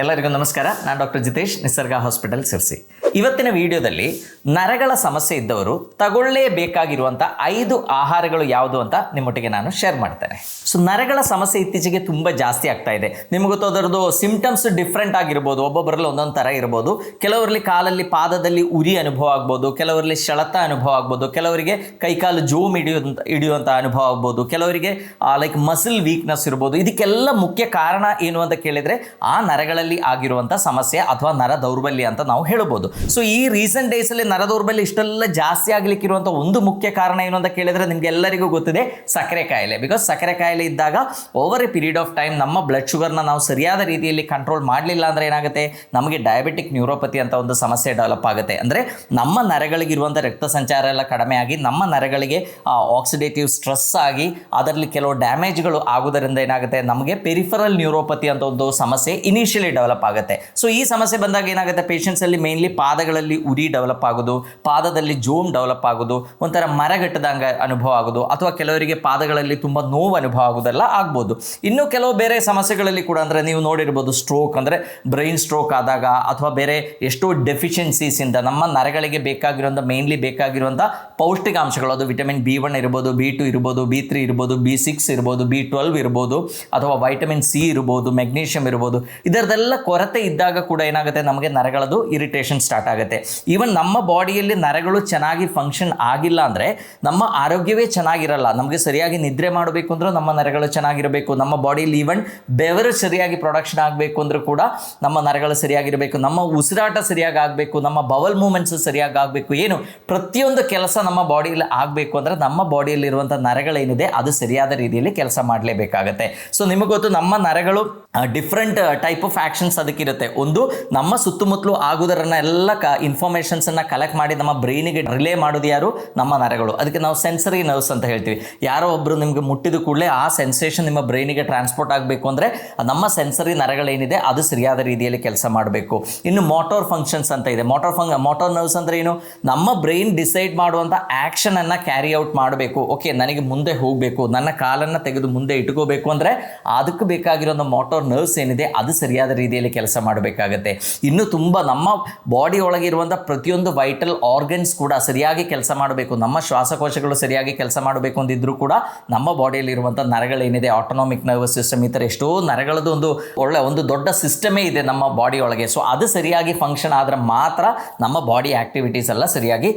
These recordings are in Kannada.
ಎಲ್ಲರಿಗೂ ನಮಸ್ಕಾರ. ನಾನು ಡಾಕ್ಟರ್ ಜಿತೇಶ್, ನಿಸರ್ಗ ಹಾಸ್ಪಿಟಲ್ ಸಿರ್ಸಿ. ಇವತ್ತಿನ ವಿಡಿಯೋದಲ್ಲಿ ನರಗಳ ಸಮಸ್ಯೆ ಇದ್ದವರು ತಗೊಳ್ಳೇಬೇಕಾಗಿರುವಂಥ 5 ಆಹಾರಗಳು ಯಾವುದು ಅಂತ ನಿಮ್ಮೊಟ್ಟಿಗೆ ನಾನು ಶೇರ್ ಮಾಡ್ತೇನೆ. ಸೊ ನರಗಳ ಸಮಸ್ಯೆ ಇತ್ತೀಚೆಗೆ ತುಂಬ ಜಾಸ್ತಿ ಆಗ್ತಾ ಇದೆ. ನಿಮಗೆ ಗೊತ್ತು, ಅದರದ್ದು ಸಿಂಪ್ಟಮ್ಸ್ ಡಿಫ್ರೆಂಟ್ ಆಗಿರ್ಬೋದು, ಒಬ್ಬೊಬ್ಬರಲ್ಲಿ ಒಂದೊಂದು ಥರ ಇರ್ಬೋದು. ಕೆಲವರಲ್ಲಿ ಕಾಲಲ್ಲಿ ಪಾದದಲ್ಲಿ ಉರಿ ಅನುಭವ ಆಗ್ಬೋದು, ಕೆಲವರಲ್ಲಿ ಸೆಳೆತ ಅನುಭವ ಆಗ್ಬೋದು, ಕೆಲವರಿಗೆ ಕೈಕಾಲು ಜೋಮ್ ಹಿಡಿಯುವಂಥ ಅನುಭವ ಆಗ್ಬೋದು, ಕೆಲವರಿಗೆ ಲೈಕ್ ಮಸಲ್ ವೀಕ್ನೆಸ್ ಇರ್ಬೋದು. ಇದಕ್ಕೆಲ್ಲ ಮುಖ್ಯ ಕಾರಣ ಏನು ಅಂತ ಕೇಳಿದರೆ ಆ ನರಗಳಲ್ಲಿ ಆಗಿರುವಂಥ ಸಮಸ್ಯೆ ಅಥವಾ ನರ ದೌರ್ಬಲ್ಯ ಅಂತ ನಾವು ಹೇಳ್ಬೋದು. ಸೊ ಈ ರೀಸೆಂಟ್ ಡೇಸಲ್ಲಿ ನರ ದೌರ್ಬಲ್ಯ ಇಷ್ಟೆಲ್ಲ ಜಾಸ್ತಿ ಆಗ್ಲಿಕ್ಕಿರುವಂಥ ಒಂದು ಮುಖ್ಯ ಕಾರಣ ಏನು ಅಂತ ಕೇಳಿದರೆ ನಿಮ್ಗೆ ಎಲ್ಲರಿಗೂ ಗೊತ್ತಿದೆ, ಸಕ್ಕರೆ ಕಾಯಿಲೆ. ಬಿಕಾಸ್ ಸಕ್ಕರೆ ಕಾಯಿಲೆ ಇದ್ದಾಗ over A period of time ನಮ್ಮ ಬ್ಲಡ್ ಶುಗರ್ನ ನಾವು ಸರಿಯಾದ ರೀತಿಯಲ್ಲಿ ಕಂಟ್ರೋಲ್ ಮಾಡಲಿಲ್ಲ ಅಂದರೆ ಏನಾಗುತ್ತೆ, ನಮಗೆ ಡಯಾಬಿಟಿಕ್ ನ್ಯೂರೋಪತಿ ಅಂತ ಒಂದು ಸಮಸ್ಯೆ ಡೆವಲಪ್ ಆಗುತ್ತೆ. ಅಂದರೆ ನಮ್ಮ ನರಗಳಿಗಿರುವಂಥ ರಕ್ತ ಸಂಚಾರ ಎಲ್ಲ ಕಡಿಮೆ ಆಗಿ ನಮ್ಮ ನರಗಳಿಗೆ ಆಕ್ಸಿಡೇಟಿವ್ ಸ್ಟ್ರೆಸ್ ಆಗಿ ಅದರಲ್ಲಿ ಕೆಲವು ಡ್ಯಾಮೇಜ್ಗಳು ಆಗೋದರಿಂದ ಏನಾಗುತ್ತೆ, ನಮಗೆ ಪೆರಿಫರಲ್ ನ್ಯೂರೋಪತಿ ಅಂತ ಒಂದು ಸಮಸ್ಯೆ ಇನಿಷಿಯಲಿ ಡೆವಲಪ್ ಆಗುತ್ತೆ. ಸೊ ಈ ಸಮಸ್ಯೆ ಬಂದಾಗ ಏನಾಗುತ್ತೆ, ಪೇಷಂಟ್ಸಲ್ಲಿ ಮೇನ್ಲಿ ಪಾದಗಳಲ್ಲಿ ಉರಿ ಡೆವಲಪ್ ಆಗೋದು, ಪಾದದಲ್ಲಿ ಜೋಮ್ ಡೆವಲಪ್ ಆಗೋದು, ಒಂಥರ ಮರಗಟ್ಟದಂಗೆ ಅನುಭವ ಆಗೋದು, ಅಥವಾ ಕೆಲವರಿಗೆ ಪಾದಗಳಲ್ಲಿ ತುಂಬ ನೋವು ಅನುಭವ ಆಗೋದೆಲ್ಲ ಆಗ್ಬೋದು. ಇನ್ನು ಕೆಲವು ಬೇರೆ ಸಮಸ್ಯೆಗಳಲ್ಲಿ ಕೂಡ, ಅಂದರೆ ನೀವು ನೋಡಿರ್ಬೋದು, ಸ್ಟ್ರೋಕ್ ಅಂದರೆ ಬ್ರೈನ್ ಸ್ಟ್ರೋಕ್ ಆದಾಗ, ಅಥವಾ ಬೇರೆ ಎಷ್ಟೋ ಡೆಫಿಷಿಯನ್ಸೀಸಿಂದ ನಮ್ಮ ನರಗಳಿಗೆ ಬೇಕಾಗಿರುವಂಥ ಮೇನ್ಲಿ ಬೇಕಾಗಿರುವಂಥ ಪೌಷ್ಟಿಕಾಂಶಗಳು, ಅದು ವಿಟಮಿನ್ B1 ಇರ್ಬೋದು, B2 ಇರ್ಬೋದು, B3 ಇರ್ಬೋದು, B6 ಇರ್ಬೋದು, B12 ಇರ್ಬೋದು, ಅಥವಾ ವೈಟಮಿನ್ C ಇರ್ಬೋದು, ಮೆಗ್ನೀಷಿಯಮ್ ಇರ್ಬೋದು, ಇದರದೆಲ್ಲ ಕೊರತೆ ಇದ್ದಾಗ ಕೂಡ ಏನಾಗುತ್ತೆ, ನಮಗೆ ನರಗಳದು ಇರಿಟೇಷನ್ ಸ್ಟಾರ್ಟ್ ಆಗುತ್ತೆ. ಈವನ್ ನಮ್ಮ ಬಾಡಿಯಲ್ಲಿ ನರಗಳು ಚೆನ್ನಾಗಿ ಫಂಕ್ಷನ್ ಆಗಿಲ್ಲ ಅಂದರೆ ನಮ್ಮ ಆರೋಗ್ಯವೇ ಚೆನ್ನಾಗಿರಲ್ಲ. ನಮಗೆ ಸರಿಯಾಗಿ ನಿದ್ರೆ ಮಾಡಬೇಕು ಅಂದ್ರೆ ನಮ್ಮ ನರಗಳು ಚೆನ್ನಾಗಿರಬೇಕು. ನಮ್ಮ ಬಾಡಿಯಲ್ಲಿ ಈವನ್ ಬೆವರು ಸರಿಯಾಗಿ ಪ್ರೊಡಕ್ಷನ್ ಆಗಬೇಕು ಅಂದರೂ ಕೂಡ ನಮ್ಮ ನರಗಳು ಸರಿಯಾಗಿರಬೇಕು. ನಮ್ಮ ಉಸಿರಾಟ ಸರಿಯಾಗಿ ಆಗಬೇಕು, ನಮ್ಮ ಬವಲ್ ಮೂಮೆಂಟ್ಸ್ ಸರಿಯಾಗಿ ಆಗಬೇಕು. ಏನು ಪ್ರತಿಯೊಂದು ಕೆಲಸ ನಮ್ಮ ಬಾಡಿಯಲ್ಲಿ ಆಗಬೇಕು ಅಂದರೆ ನಮ್ಮ ಬಾಡಿಯಲ್ಲಿರುವಂಥ ನರಗಳೇನಿದೆ ಅದು ಸರಿಯಾದ ರೀತಿಯಲ್ಲಿ ಕೆಲಸ ಮಾಡಲೇಬೇಕಾಗತ್ತೆ. ಸೊ ನಿಮಗೆ ಗೊತ್ತು, ನಮ್ಮ ನರಗಳು ಡಿಫ್ರೆಂಟ್ ಟೈಪ್ ಆಫ್ ಆ್ಯಕ್ಷನ್ಸ್ ಅದಕ್ಕಿರುತ್ತೆ. ಒಂದು, ನಮ್ಮ ಸುತ್ತಮುತ್ತಲು ಆಗೋದರನ್ನ ಎಲ್ಲ ಇನ್ಫಾರ್ಮೇಷನ್ಸನ್ನು ಕಲೆಕ್ಟ್ ಮಾಡಿ ನಮ್ಮ ಬ್ರೈನಿಗೆ ರಿಲೇ ಮಾಡೋದು ಯಾರು, ನಮ್ಮ ನರಗಳು. ಅದಕ್ಕೆ ನಾವು ಸೆನ್ಸರಿ ನರ್ವ್ಸ್ ಅಂತ ಹೇಳ್ತೀವಿ. ಯಾರೋ ಒಬ್ಬರು ನಿಮಗೆ ಮುಟ್ಟಿದ ಕೂಡಲೇ ಆ ಸೆನ್ಸೇಷನ್ ನಿಮ್ಮ ಬ್ರೈನಿಗೆ ಟ್ರಾನ್ಸ್ಪೋರ್ಟ್ ಆಗಬೇಕು ಅಂದರೆ ನಮ್ಮ ಸೆನ್ಸರಿ ನರಗಳೇನಿದೆ ಅದು ಸರಿಯಾದ ರೀತಿಯಲ್ಲಿ ಕೆಲಸ ಮಾಡಬೇಕು. ಇನ್ನು ಮೋಟಾರ್ ಫಂಕ್ಷನ್ಸ್ ಅಂತ ಇದೆ. ಮೋಟಾರ್ ನರ್ವ್ಸ್ ಅಂದರೆ ಏನು, ನಮ್ಮ ಬ್ರೈನ್ ಡಿಸೈಡ್ ಮಾಡುವಂಥ ಆ್ಯಕ್ಷನನ್ನು ಕ್ಯಾರಿ ಔಟ್ ಮಾಡಬೇಕು. ಓಕೆ, ನನಗೆ ಮುಂದೆ ಹೋಗಬೇಕು, ನನ್ನ ಕಾಲನ್ನು ತೆಗೆದು ಮುಂದೆ ಇಟ್ಕೋಬೇಕು ಅಂದರೆ ಅದಕ್ಕೆ ಬೇಕಾಗಿರೋ ಮೋಟಾರ್ ನರ್ವ್ಸ್ ಏನಿದೆ ಅದು ಸರಿಯಾದ ರೀತಿಯಲ್ಲಿ ಕೆಲಸ ಮಾಡಬೇಕಾಗತ್ತೆ. ಇನ್ನು ತುಂಬ ನಮ್ಮ ಬಾಡಿ ಒಳಗೆ ಇರುವಂಥ ಪ್ರತಿಯೊಂದು ವೈಟಲ್ ಆರ್ಗನ್ಸ್ ಕೂಡ ಸರಿಯಾಗಿ ಕೆಲಸ ಮಾಡಬೇಕು. ನಮ್ಮ ಶ್ವಾಸಕೋಶಗಳು ಸರಿಯಾಗಿ ಕೆಲಸ ಮಾಡಬೇಕು ಅಂದಿದ್ರೂ ಕೂಡ ನಮ್ಮ ಬಾಡಿಯಲ್ಲಿರುವಂಥ ನರಗಳೇನಿದೆ, ಆಟೋನಾಮಿಕ್ ನರ್ವಸ್ ಸಿಸ್ಟಮ್, ಈ ಥರ ಎಷ್ಟೋ ನರಗಳದ್ದು ಒಂದು ದೊಡ್ಡ ಸಿಸ್ಟಮೇ ಇದೆ ನಮ್ಮ ಬಾಡಿ ಒಳಗೆ. ಸೊ ಅದು ಸರಿಯಾಗಿ ಫಂಕ್ಷನ್ ಆದರೆ ಮಾತ್ರ ನಮ್ಮ ಬಾಡಿ ಆಕ್ಟಿವಿಟೀಸ್ ಎಲ್ಲ ಸರಿಯಾಗಿ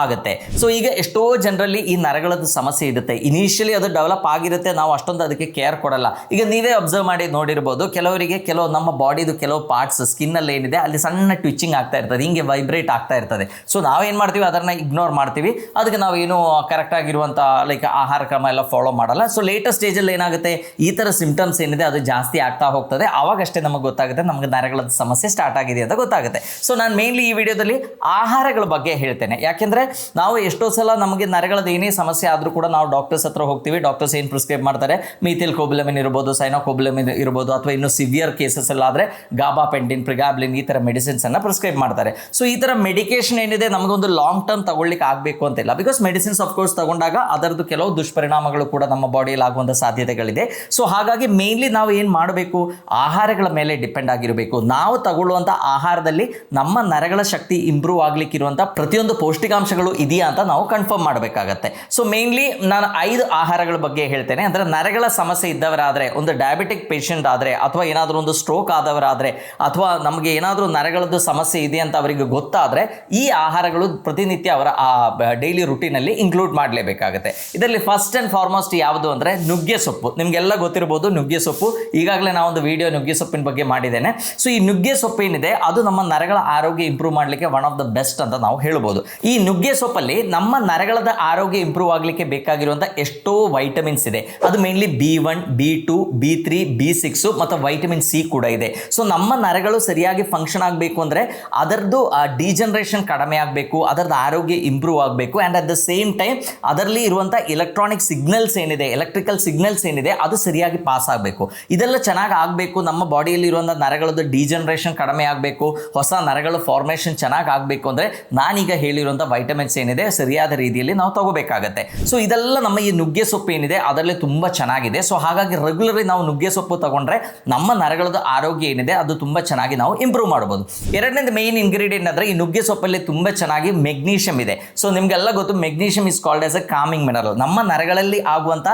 ಆಗುತ್ತೆ. ಸೊ ಈಗ ಎಷ್ಟೋ ಜನರಲ್ಲಿ ಈ ನರಗಳದ್ದು ಸಮಸ್ಯೆ ಇರುತ್ತೆ. ಇನಿಷಿಯಲಿ ಅದು ಡೆವಲಪ್ ಆಗಿರುತ್ತೆ, ನಾವು ಅಷ್ಟೊಂದು ಅದಕ್ಕೆ ಕೇರ್ ಕೊಡಲ್ಲ. ಈಗ ನೀವೇ ಅಬ್ಸರ್ವ್ ಮಾಡಿ ನೋಡಿರ್ಬೋದು, ಕೆಲವರಿಗೆ ನಮ್ಮ ಬಾಡಿದು ಕೆಲವು ಪಾರ್ಟ್ಸ್ ಸ್ಕಿನ್ನಲ್ಲಿ ಏನಿದೆ ಅಲ್ಲಿ ಸಣ್ಣ ಟ್ವಿಚಿಂಗ್ ಆಗ್ತಾ ಇರ್ತದೆ, ಹಿಂಗೆ ವೈಬ್ರೇಟ್ ಆಗ್ತಾ ಇರ್ತದೆ. ಸೊ ನಾವೇನು ಮಾಡ್ತೀವಿ, ಅದನ್ನು ಇಗ್ನೋರ್ ಮಾಡ್ತೀವಿ. ಅದಕ್ಕೆ ನಾವು ಏನು ಕರೆಕ್ಟ್ ಆಗಿರುವಂಥ ಲೈಕ್ ಆಹಾರ ಕ್ರಮ ಎಲ್ಲ ಫಾಲೋ ಮಾಡಲ್ಲ. ಸೊ ಲೇಟೆಸ್ಟ್ ಸ್ಟೇಜಲ್ಲಿ ಏನಾಗುತ್ತೆ, ಈ ಥರ ಸಿಂಪ್ಟಮ್ಸ್ ಏನಿದೆ ಅದು ಜಾಸ್ತಿ ಆಗ್ತಾ ಹೋಗ್ತದೆ. ಆವಾಗಷ್ಟೇ ನಮಗೆ ಗೊತ್ತಾಗುತ್ತೆ ನಮಗೆ ನರಗಳ ಸಮಸ್ಯೆ ಸ್ಟಾರ್ಟ್ ಆಗಿದೆ ಅಂತ ಗೊತ್ತಾಗುತ್ತೆ. ಸೊ ನಾನು ಮೇನ್ಲಿ ಈ ವಿಡಿಯೋದಲ್ಲಿ ಆಹಾರಗಳ ಬಗ್ಗೆ ಹೇಳ್ತೇನೆ. ಯಾಕೆಂದರೆ ನಾವು ಎಷ್ಟೋ ಸಲ ನಮಗೆ ನರಗಳದ್ದು ಏನೇ ಸಮಸ್ಯೆ ಆದರೂ ಕೂಡ ನಾವು ಡಾಕ್ಟರ್ಸ್ ಹತ್ರ ಹೋಗ್ತೀವಿ. ಡಾಕ್ಟರ್ಸ್ ಏನು ಪ್ರಿಸ್ಕ್ರೈಬ್ ಮಾಡ್ತಾರೆ, ಮೀಥಿಲ್ ಕೋಬಿಲಮಿನ್ ಇರ್ಬೋದು, ಸೈನೋಕೋಬಿಲಮಿನ್ ಇರ್ಬೋದು, ಅಥವಾ ಇನ್ನು ಸಿವಿಯರ್ ಕೇಸಸ್ ಎಲ್ಲ ಆದರೆ ಗಾಬಾಪೆಂಟಿನ್, ಪ್ರಿಗಾಬ್ಲಿನ್, ಈ ಥರ ಮೆಡಿಸಿನ್ಸನ್ನು ಪ್ರಿಸ್ಕ್ರೈಬ್ ಮಾಡ್ತಾರೆ. ಸೊ ಈ ಥರ ಮೆಡಿಕೇಶನ್ ಏನಿದೆ ನಮಗೊಂದು ಲಾಂಗ್ ಟರ್ಮ್ ತಗೊಳ್ಳಿಕ್ಕೆ ಆಗಬೇಕು ಅಂತಿಲ್ಲ. ಬಿಕಾಸ್ ಮೆಡಿಸಿನ್ಸ್ ಆಫ್ಕೋರ್ಸ್ ತಗೊಂಡಾಗ ಅದರದ್ದು ಕೆಲವು ದುಷ್ಪರಿಣಾಮಗಳು ಕೂಡ ನಮ್ಮ ಬಾಡಿಯಲ್ಲಿ ಆಗುವಂಥ ಸಾಧ್ಯತೆಗಳಿದೆ. ಸೊ ಹಾಗಾಗಿ ಮೇನ್ಲಿ ನಾವು ಏನು ಮಾಡಬೇಕು, ಆಹಾರಗಳ ಮೇಲೆ ಡಿಪೆಂಡ್ ಆಗಿರಬೇಕು. ನಾವು ತಗೊಳ್ಳುವಂಥ ಆಹಾರದಲ್ಲಿ ನಮ್ಮ ನರಗಳ ಶಕ್ತಿ ಇಂಪ್ರೂವ್ ಆಗಲಿಕ್ಕಿರುವಂಥ ಪ್ರತಿಯೊಂದು ಪೌಷ್ಟಿಕಾಂಶಗಳು ಇದೆಯಾ ಅಂತ ನಾವು ಕನ್ಫರ್ಮ್ ಮಾಡಬೇಕಾಗತ್ತೆ. ಸೊ ಮೇನ್ಲಿ ನಾನು 5 ಆಹಾರಗಳ ಬಗ್ಗೆ ಹೇಳ್ತೇನೆ. ಅಂದರೆ ನರಗಳ ಸಮಸ್ಯೆ ಇದ್ದವರಾದರೆ, ಒಂದು ಡಯಾಬಿಟಿಕ್ ಪೇಷಂಟ್ ಆದರೆ, ಅಥವಾ ಏನಾದರೂ ಒಂದು ಸ್ಟ್ರೋಕ್ ಆದವರಾದರೆ, ಅಥವಾ ನಮಗೆ ಏನಾದರೂ ನರಗಳದ್ದು ಸಮಸ್ಯೆ ಇದೆ ಅಂತ ಅವರಿಗೆ ಗೊತ್ತಾದರೆ ಈ ಆಹಾರಗಳು ಪ್ರತಿನಿತ್ಯ ಅವರ ಡೈಲಿ ರುಟೀನಲ್ಲಿ ಇನ್ಕ್ಲೂಡ್ ಮಾಡಲೇಬೇಕಾಗುತ್ತೆ. ಇದರಲ್ಲಿ ಫಸ್ಟ್ ಆ್ಯಂಡ್ ಫಾರ್ಮೋಸ್ಟ್ ಯಾವುದು ಅಂದರೆ ನುಗ್ಗೆ ಸೊಪ್ಪು. ನಿಮಗೆಲ್ಲ ಗೊತ್ತಿರ್ಬೋದು ನುಗ್ಗೆ ಸೊಪ್ಪು. ಈಗಾಗಲೇ ನಾವೊಂದು ವಿಡಿಯೋ ನುಗ್ಗೆ ಸೊಪ್ಪಿನ ಬಗ್ಗೆ ಮಾಡಿದ್ದೇನೆ. ಸೊ ಈ ನುಗ್ಗೆ ಸೊಪ್ಪು ಏನಿದೆ ಅದು ನಮ್ಮ ನರಗಳ ಆರೋಗ್ಯ ಇಂಪ್ರೂವ್ ಮಾಡಲಿಕ್ಕೆ ಒನ್ ಆಫ್ ದ ಬೆಸ್ಟ್ ಅಂತ ನಾವು ಹೇಳ್ಬೋದು. ಈ ನುಗ್ಗೆ ಸೊಪ್ಪಲ್ಲಿ ನಮ್ಮ ನರಗಳದ ಆರೋಗ್ಯ ಇಂಪ್ರೂವ್ ಆಗಲಿಕ್ಕೆ ಬೇಕಾಗಿರುವಂಥ ಎಷ್ಟೋ ವೈಟಮಿನ್ಸ್ ಇದೆ. ಅದು mainly B1, B2, B3, B6 ಮತ್ತು ವೈಟಮಿನ್ C ಕೂಡ ಇದೆ. ಸೊ ನಮ್ಮ ನರಗಳು ಸರಿಯಾಗಿ ಫಂಕ್ಷನ್ ಆಗಬೇಕು ಅಂದರೆ ಅದರದ್ದು ಡಿಜನರೇಷನ್ ಕಡಿಮೆ ಆಗಬೇಕು, ಅದರದ್ದು ಆರೋಗ್ಯ ಇಂಪ್ರೂವ್ ಆಗಬೇಕು. And at the same time ಅದರಲ್ಲಿ ಇರುವಂಥ ಎಲೆಕ್ಟ್ರಾನಿಕ್ ಸಿಗ್ನಲ್ಸ್ ಏನಿದೆ, ಎಲೆಕ್ಟ್ರಿಕಲ್ ಸಿಗ್ನಲ್ಸ್ ಏನಿದೆ ಅದು ಸರಿಯಾಗಿ ಪಾಸ್ ಆಗಬೇಕು. ಇದೆಲ್ಲ ಚೆನ್ನಾಗಿ ಆಗಬೇಕು. ನಮ್ಮ ಬಾಡಿಯಲ್ಲಿ ಇರುವಂಥ ನರಗಳದ್ದು ಡಿಜನರೇಷನ್ ಕಡಿಮೆ ಆಗಬೇಕು, ಹೊಸ ನರಗಳ ಫಾರ್ಮೇಷನ್ ಚೆನ್ನಾಗಿ ಆಗಬೇಕು ಅಂದರೆ ನಾನೀಗ ಹೇಳಿರುವಂಥ ವೈಟಮಿನ್ಸ್ ಏನಿದೆ ಸರಿಯಾದ ರೀತಿಯಲ್ಲಿ ನಾವು ತಗೋಬೇಕಾಗತ್ತೆ. ಸೊ ಇದೆಲ್ಲ ನಮ್ಮ ಈ ನುಗ್ಗೆ ಸೊಪ್ಪು ಏನಿದೆ ಅದರಲ್ಲಿ ತುಂಬ ಚೆನ್ನಾಗಿದೆ. ಸೊ ಹಾಗಾಗಿ ರೆಗ್ಯುಲರ್ಲಿ ನಾವು ನುಗ್ಗೆ ಸೊಪ್ಪು ತಗೊಂಡ್ರೆ ನಮ್ಮ ನರಗಳದ್ದು ಆರೋಗ್ಯ ಆರೋಗ್ಯ ಏನಿದೆ ಅದು ತುಂಬ ಚೆನ್ನಾಗಿ ನಾವು ಇಂಪ್ರೂವ್ ಮಾಡ್ಬೋದು. ಎರಡನೇದು ಮೇನ್ ಇಂಗ್ರೀಡಿಯೆಂಟ್ ಅಂದರೆ ಈ ನುಗ್ಗೆ ಸೊಪ್ಪಲ್ಲಿ ತುಂಬ ಚೆನ್ನಾಗಿ ಮೆಗ್ನೀಷಿಯಂ ಇದೆ. ಸೊ ನಿಮಗೆಲ್ಲ ಗೊತ್ತು, magnesium is called as A coming mineral. ನಮ್ಮ ನರಗಳಲ್ಲಿ ಆಗುವಂಥ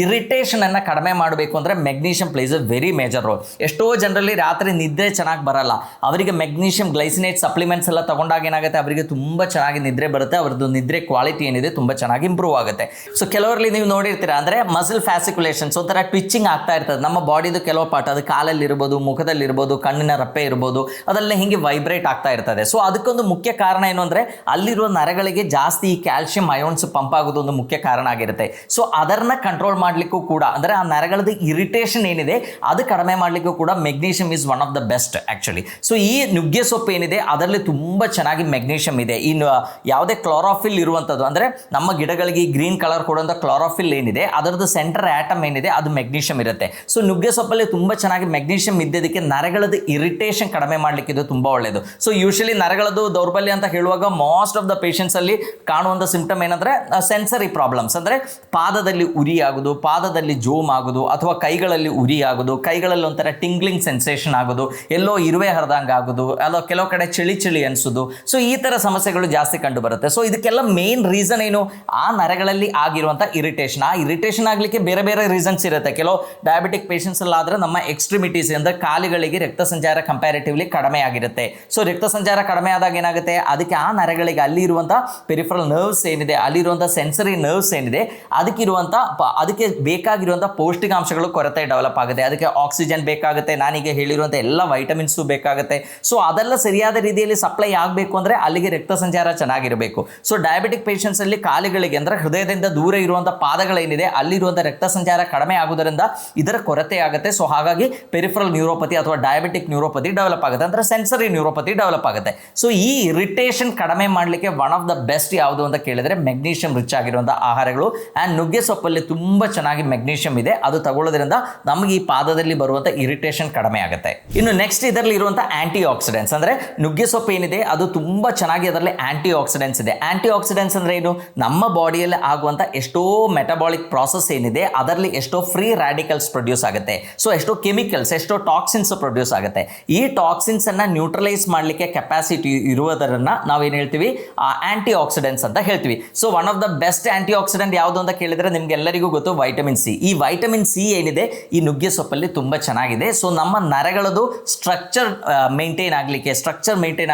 ಇರಿಟೇಷನ್ ಅನ್ನು ಕಡಿಮೆ ಮಾಡಬೇಕು ಅಂದರೆ magnesium place A very major role. ಎಷ್ಟೋ ಜನರಲ್ಲಿ ರಾತ್ರಿ ನಿದ್ರೆ ಚೆನ್ನಾಗಿ ಬರಲ್ಲ, ಅವರಿಗೆ ಮೆಗ್ನೀಷಿಯಂ ಗ್ಲೈಸಿನೇಟ್ ಸಪ್ಲಿಮೆಂಟ್ಸ್ ಎಲ್ಲ ತಗೊಂಡಾಗ ಏನಾಗುತ್ತೆ, ಅವರಿಗೆ ತುಂಬ ಚೆನ್ನಾಗಿ ನಿದ್ರೆ ಬರುತ್ತೆ, ಅವ್ರದ್ದು ನಿದ್ರೆ ಕ್ವಾಲಿಟಿ ಏನಿದೆ ತುಂಬ ಚೆನ್ನಾಗಿ ಇಂಪ್ರೂವ್ ಆಗುತ್ತೆ. ಸೊ ಕೆಲವರಲ್ಲಿ ನೀವು ನೋಡಿರ್ತೀರಾ, ಅಂದರೆ ಮಸಲ್ ಫ್ಯಾಸಿಕ್ಯುಲೇಷನ್ಸ್ ಒಂಥರ ಟ್ವಿಚಿಂಗ್ ಆಗ್ತಾ ಇರ್ತದೆ ನಮ್ಮ ಬಾಡಿದು ಕೆಲವು ಪಾರ್ಟ್, ಅದು ಕಾಲಲ್ಲಿ ಇರ್ಬೋದು, ಮುಖದಲ್ಲಿ ಇರ್ಬೋದು, ಕಣ್ಣಿನ ರಪ್ಪೆ ಇರ್ಬೋದು, ಅದೆಲ್ಲ ಹಿಂಗೆ ವೈಬ್ರೇಟ್ ಆಗ್ತಾ ಇರ್ತದೆ. ಸೊ ಅದಕ್ಕೊಂದು ಮುಖ್ಯ ಕಾರಣ ಏನು ಅಂದರೆ ಅಲ್ಲಿರುವ ನರಗಳಿಗೆ ಜಾಸ್ತಿ ಈ ಕ್ಯಾಲ್ಸಿಯಂ ಅಯೋನ್ಸ್ ಪಂಪ್ ಆಗೋದು ಒಂದು ಮುಖ್ಯ ಕಾರಣ ಆಗಿರುತ್ತೆ. ಸೊ ಅದನ್ನ ಕಂಟ್ರೋಲ್ ಮಾಡಲಿಕ್ಕೂ ಕೂಡ, ಅಂದರೆ ಆ ನರಗಳದ್ದು ಇರಿಟೇಷನ್ ಏನಿದೆ ಅದು ಕಡಿಮೆ ಮಾಡಲಿಕ್ಕೂ ಕೂಡ magnesium is one of the best actually. So ಈ ನುಗ್ಗೆ ಸೊಪ್ಪು ಏನಿದೆ ಅದರಲ್ಲಿ ತುಂಬ ಚೆನ್ನಾಗಿ ಮೆಗ್ನೀಷಿಯಂ ಇದೆ. ಇನ್ನು ಯಾವುದೇ ಕ್ಲೋರೋಫಿಲ್ ಇರುವಂಥದ್ದು, ಅಂದರೆ ನಮ್ಮ ಗಿಡಗಳಿಗೆ ಗ್ರೀನ್ ಕಲರ್ ಕೊಡುವಂಥ ಕ್ಲೋರೋಫಿಲ್ ಏನಿದೆ ಅದರದ್ದು ಸೆಂಟರ್ ಆಟಮ್ ಏನಿದೆ ಅದು ಮೆಗ್ನೀಷಿಯಂ ಇರುತ್ತೆ. ಸೊ ನುಗ್ಗೆ ಸೊಪ್ಪಲ್ಲಿ ತುಂಬ ಚೆನ್ನಾಗಿ ಮೆಗ್ನೀಷಿಯಂ ಇದ್ದದಕ್ಕೆ ನರಗಳದ್ದು ಇರಿಟೇಷನ್ ಕಡಿಮೆ ಮಾಡಲಿಕ್ಕೆ ಇದು ತುಂಬ ಒಳ್ಳೆಯದು. ಸೊ ಯೂಶಲಿ ನರಗಳದ್ದು ದೌರ್ಬಲ್ಯ ಅಂತ ಹೇಳುವಾಗ ಮೋಸ್ಟ್ ಆಫ್ ದ ಪೇಷಂಟ್ಸ್ ಅಲ್ಲಿ ಕಾಣುವಂಥ ಸಿಂಪ್ಟಮ್ ಏನಂದರೆ ಸೆನ್ಸರಿ ಪ್ರಾಬ್ಲಮ್ಸ್, ಅಂದರೆ ಪಾದದಲ್ಲಿ ಉರಿ ಆಗೋದು, ಪಾದದಲ್ಲಿ ಜೋಮ್ ಆಗೋದು, ಅಥವಾ ಕೈಗಳಲ್ಲಿ ಉರಿ ಆಗೋದು, ಕೈಗಳಲ್ಲಿ ಒಂಥರ ಟಿಂಗ್ಲಿಂಗ್ ಸೆನ್ಸೇಷನ್ ಆಗೋದು, ಎಲ್ಲೋ ಇರುವೆ ಹರಿದಂಗೆ ಆಗೋದು, ಅಥವಾ ಕೆಲವು ಕಡೆ ಚಳಿ ಚಳಿ ಅನಿಸೋದು. ಸೊ ಈ ಥರ ಸಮಸ್ಯೆಗಳು ಜಾಸ್ತಿ ಕಂಡು ಬರುತ್ತೆ. ಸೊ ಇದಕ್ಕೆಲ್ಲ ಮೇನ್ ರೀಸನ್ ಏನು, ಆ ನರಗಳಲ್ಲಿ ಆಗಿರುವಂಥ ಇರಿಟೇಷನ್. ಆ ಇರಿಟೇಷನ್ ಆಗಲಿಕ್ಕೆ ಬೇರೆ ಬೇರೆ ರೀಸನ್ಸ್ ಇರುತ್ತೆ. ಕೆಲವು ಡಯಾಬಿಟಿಕ್ ಪೇಷಂಟ್ಸ್ ಎಲ್ಲ ಆದರೆ ನಮ್ಮ ಎಕ್ಸ್ಟ್ರಿಮಿಟೀಸ್ ಅಂದರೆ ಕಾಲುಗಳಿಗೆ ರಕ್ತ ಸಂಚಾರ ಕಂಪ್ಯಾರಿಟಿವ್ಲಿ ಕಡಿಮೆ ಆಗಿರುತ್ತೆ. ಸೊ ರಕ್ತ ಸಂಚಾರ ಕಡಿಮೆ ಆದಾಗ ಏನಾಗುತ್ತೆ, ಅದಕ್ಕೆ ಆ ನರಗಳಿಗೆ ಅಲ್ಲಿ ಇರುವಂಥ ಪೆರಿಫರಲ್ ನರ್ವ್ಸ್ ಏನಿದೆ, ಅಲ್ಲಿರುವಂಥ ಸೆನ್ಸರಿ ನರ್ವ್ಸ್ ಏನಿದೆ ಅದಕ್ಕೆ ಬೇಕಾಗಿರುವಂಥ ಪೌಷ್ಟಿಕಾಂಶಗಳು ಕೊರತೆ ಡೆವಲಪ್ ಆಗುತ್ತೆ. ಅದಕ್ಕೆ ಆಕ್ಸಿಜನ್ ಬೇಕಾಗುತ್ತೆ, ನಾನೀಗ ಹೇಳಿರುವಂಥ ಎಲ್ಲ ವೈಟಮಿನ್ಸು ಬೇಕಾಗುತ್ತೆ. ಸೊ ಅದೆಲ್ಲ ಸರಿಯಾದ ರೀತಿಯಲ್ಲಿ ಸಪ್ಲೈ ಆಗಬೇಕು ಅಂದರೆ ಅಲ್ಲಿಗೆ ರಕ್ತ ಸಂಚಾರ ಚೆನ್ನಾಗಿರಬೇಕು. ಸೊ ಡಯಾಬಿಟಿಕ್ ಪೇಷಂಟ್ಸಲ್ಲಿ ಕಾಲುಗಳಿಗೆ, ಅಂದರೆ ಹೃದಯದಿಂದ ದೂರ ಇರುವಂಥ ಪಾದಗಳೇನಿದೆ ಅಲ್ಲಿರುವಂಥ ರಕ್ತ ಸಂಚಾರ ಕಡಿಮೆ ಆಗೋದರಿಂದ ಇದರ ಕೊರತೆ ಆಗುತ್ತೆ. ಸೊ ಹಾಗಾಗಿ ಪೆರಿಫರಲ್ ನ್ಯೂರೋಪತಿ ಅಥವಾ ಡಯಾಬಿಟಿಕ್ ನ್ಯೂರೋಪತಿ ಡೆವಲಪ್ ಆಗುತ್ತೆ, ಅಂದರೆ ಸೆನ್ಸರಿ ನ್ಯೂರೋಪತಿ ಡೆವಲಪ್ ಆಗುತ್ತೆ. ಸೊ ಈ ಇರಿಟೇಷನ್ ಕಡಿಮೆ ಮಾಡಲಿಕ್ಕೆ ಒನ್ ಆಫ್ ದ ಬೆಸ್ಟ್ ಯಾವುದು ಅಂತ ಕೇಳಿದರೆ ಮೆಗ್ನೀಷಿಯಂ ರಿಚ್ ಆಗಿರುವಂಥ ಆಹಾರಗಳು. ಆ್ಯಂಡ್ ನುಗ್ಗೆ ಸೊಪ್ಪಲ್ಲಿ ತುಂಬ ಚೆನ್ನಾಗಿ ಮೆಗ್ನೀಷಿಯಂ ಇದೆ, ಅದು ತಗೊಳ್ಳೋದ್ರಿಂದ ನಮಗೆ ಈ ಪಾದದಲ್ಲಿ ಬರುವಂಥ ಇರಿಟೇಷನ್ ಕಡಿಮೆ ಆಗುತ್ತೆ. ಇನ್ನು ನೆಕ್ಸ್ಟ್ ಇದರಲ್ಲಿ ಇರುವಂಥ ಆಂಟಿ ಆಕ್ಸಿಡೆಂಟ್ಸ್, ಅಂದರೆ ನುಗ್ಗೆ ಸೊಪ್ಪು ಏನಿದೆ ಅದು ತುಂಬ ಚೆನ್ನಾಗಿ ಅದರಲ್ಲಿ ಆಂಟಿ ಆಕ್ಸಿಡೆಂಟ್ಸ್ ಇದೆ. ಆಂಟಿ ಆಕ್ಸಿಡೆಂಟ್ಸ್ ಅಂದರೆ ಏನು, ನಮ್ಮ ಬಾಡಿಯಲ್ಲಿ ಆಗುವಂಥ ಎಷ್ಟೋ ಮೆಟಬಾಲಿಕ್ ಪ್ರಾಸೆಸ್ ಏನಿದೆ ಅದರಲ್ಲಿ ಎಷ್ಟೋ ಫ್ರೀ ರ್ಯಾಡಿಕಲ್ಸ್ ಪ್ರೊಡ್ಯೂಸ್ ಆಗುತ್ತೆ. ಸೊ ಎಷ್ಟೋ ಕೆಮಿಕಲ್ಸ್, ಎಷ್ಟೋ ಟಾಕ್ಸಿನ್ಸ್ ಪ್ರೊಡ್ಯೂಸ್ ಆಗುತ್ತೆ. ಈ ಟಾಕ್ಸಿನ್ಸ್ ಅನ್ನ ನ್ಯೂಟ್ರಲೈಸ್ ಮಾಡಲಿಕ್ಕೆ ಕೆಪಾಸಿಟಿ ಇರುವುದರನ್ನ ನಾವೇನು ಹೇಳ್ತೀವಿ, ಆಂಟಿ ಆಕ್ಸಿಡೆಂಟ್ಸ್ ಅಂತ ಹೇಳ್ತೀವಿ. So one of the best antioxidant ಯಾವುದು ಅಂತ ಕೇಳಿದ್ರೆ ನಿಮ್ಗೆಲ್ಲರಿಗೂ ಗೊತ್ತು, ವೈಟಮಿನ್ ಸಿ. ಈ ವೈಟಮಿನ್ ಸಿ ಏನಿದೆ ಈ ನುಗ್ಗೆ ಸೊಪ್ಪಲ್ಲಿ ತುಂಬ ಚೆನ್ನಾಗಿದೆ. ಸೊ ನಮ್ಮ ನರಗಳದು ಸ್ಟ್ರಕ್ಚರ್ ಮೇಂಟೈನ್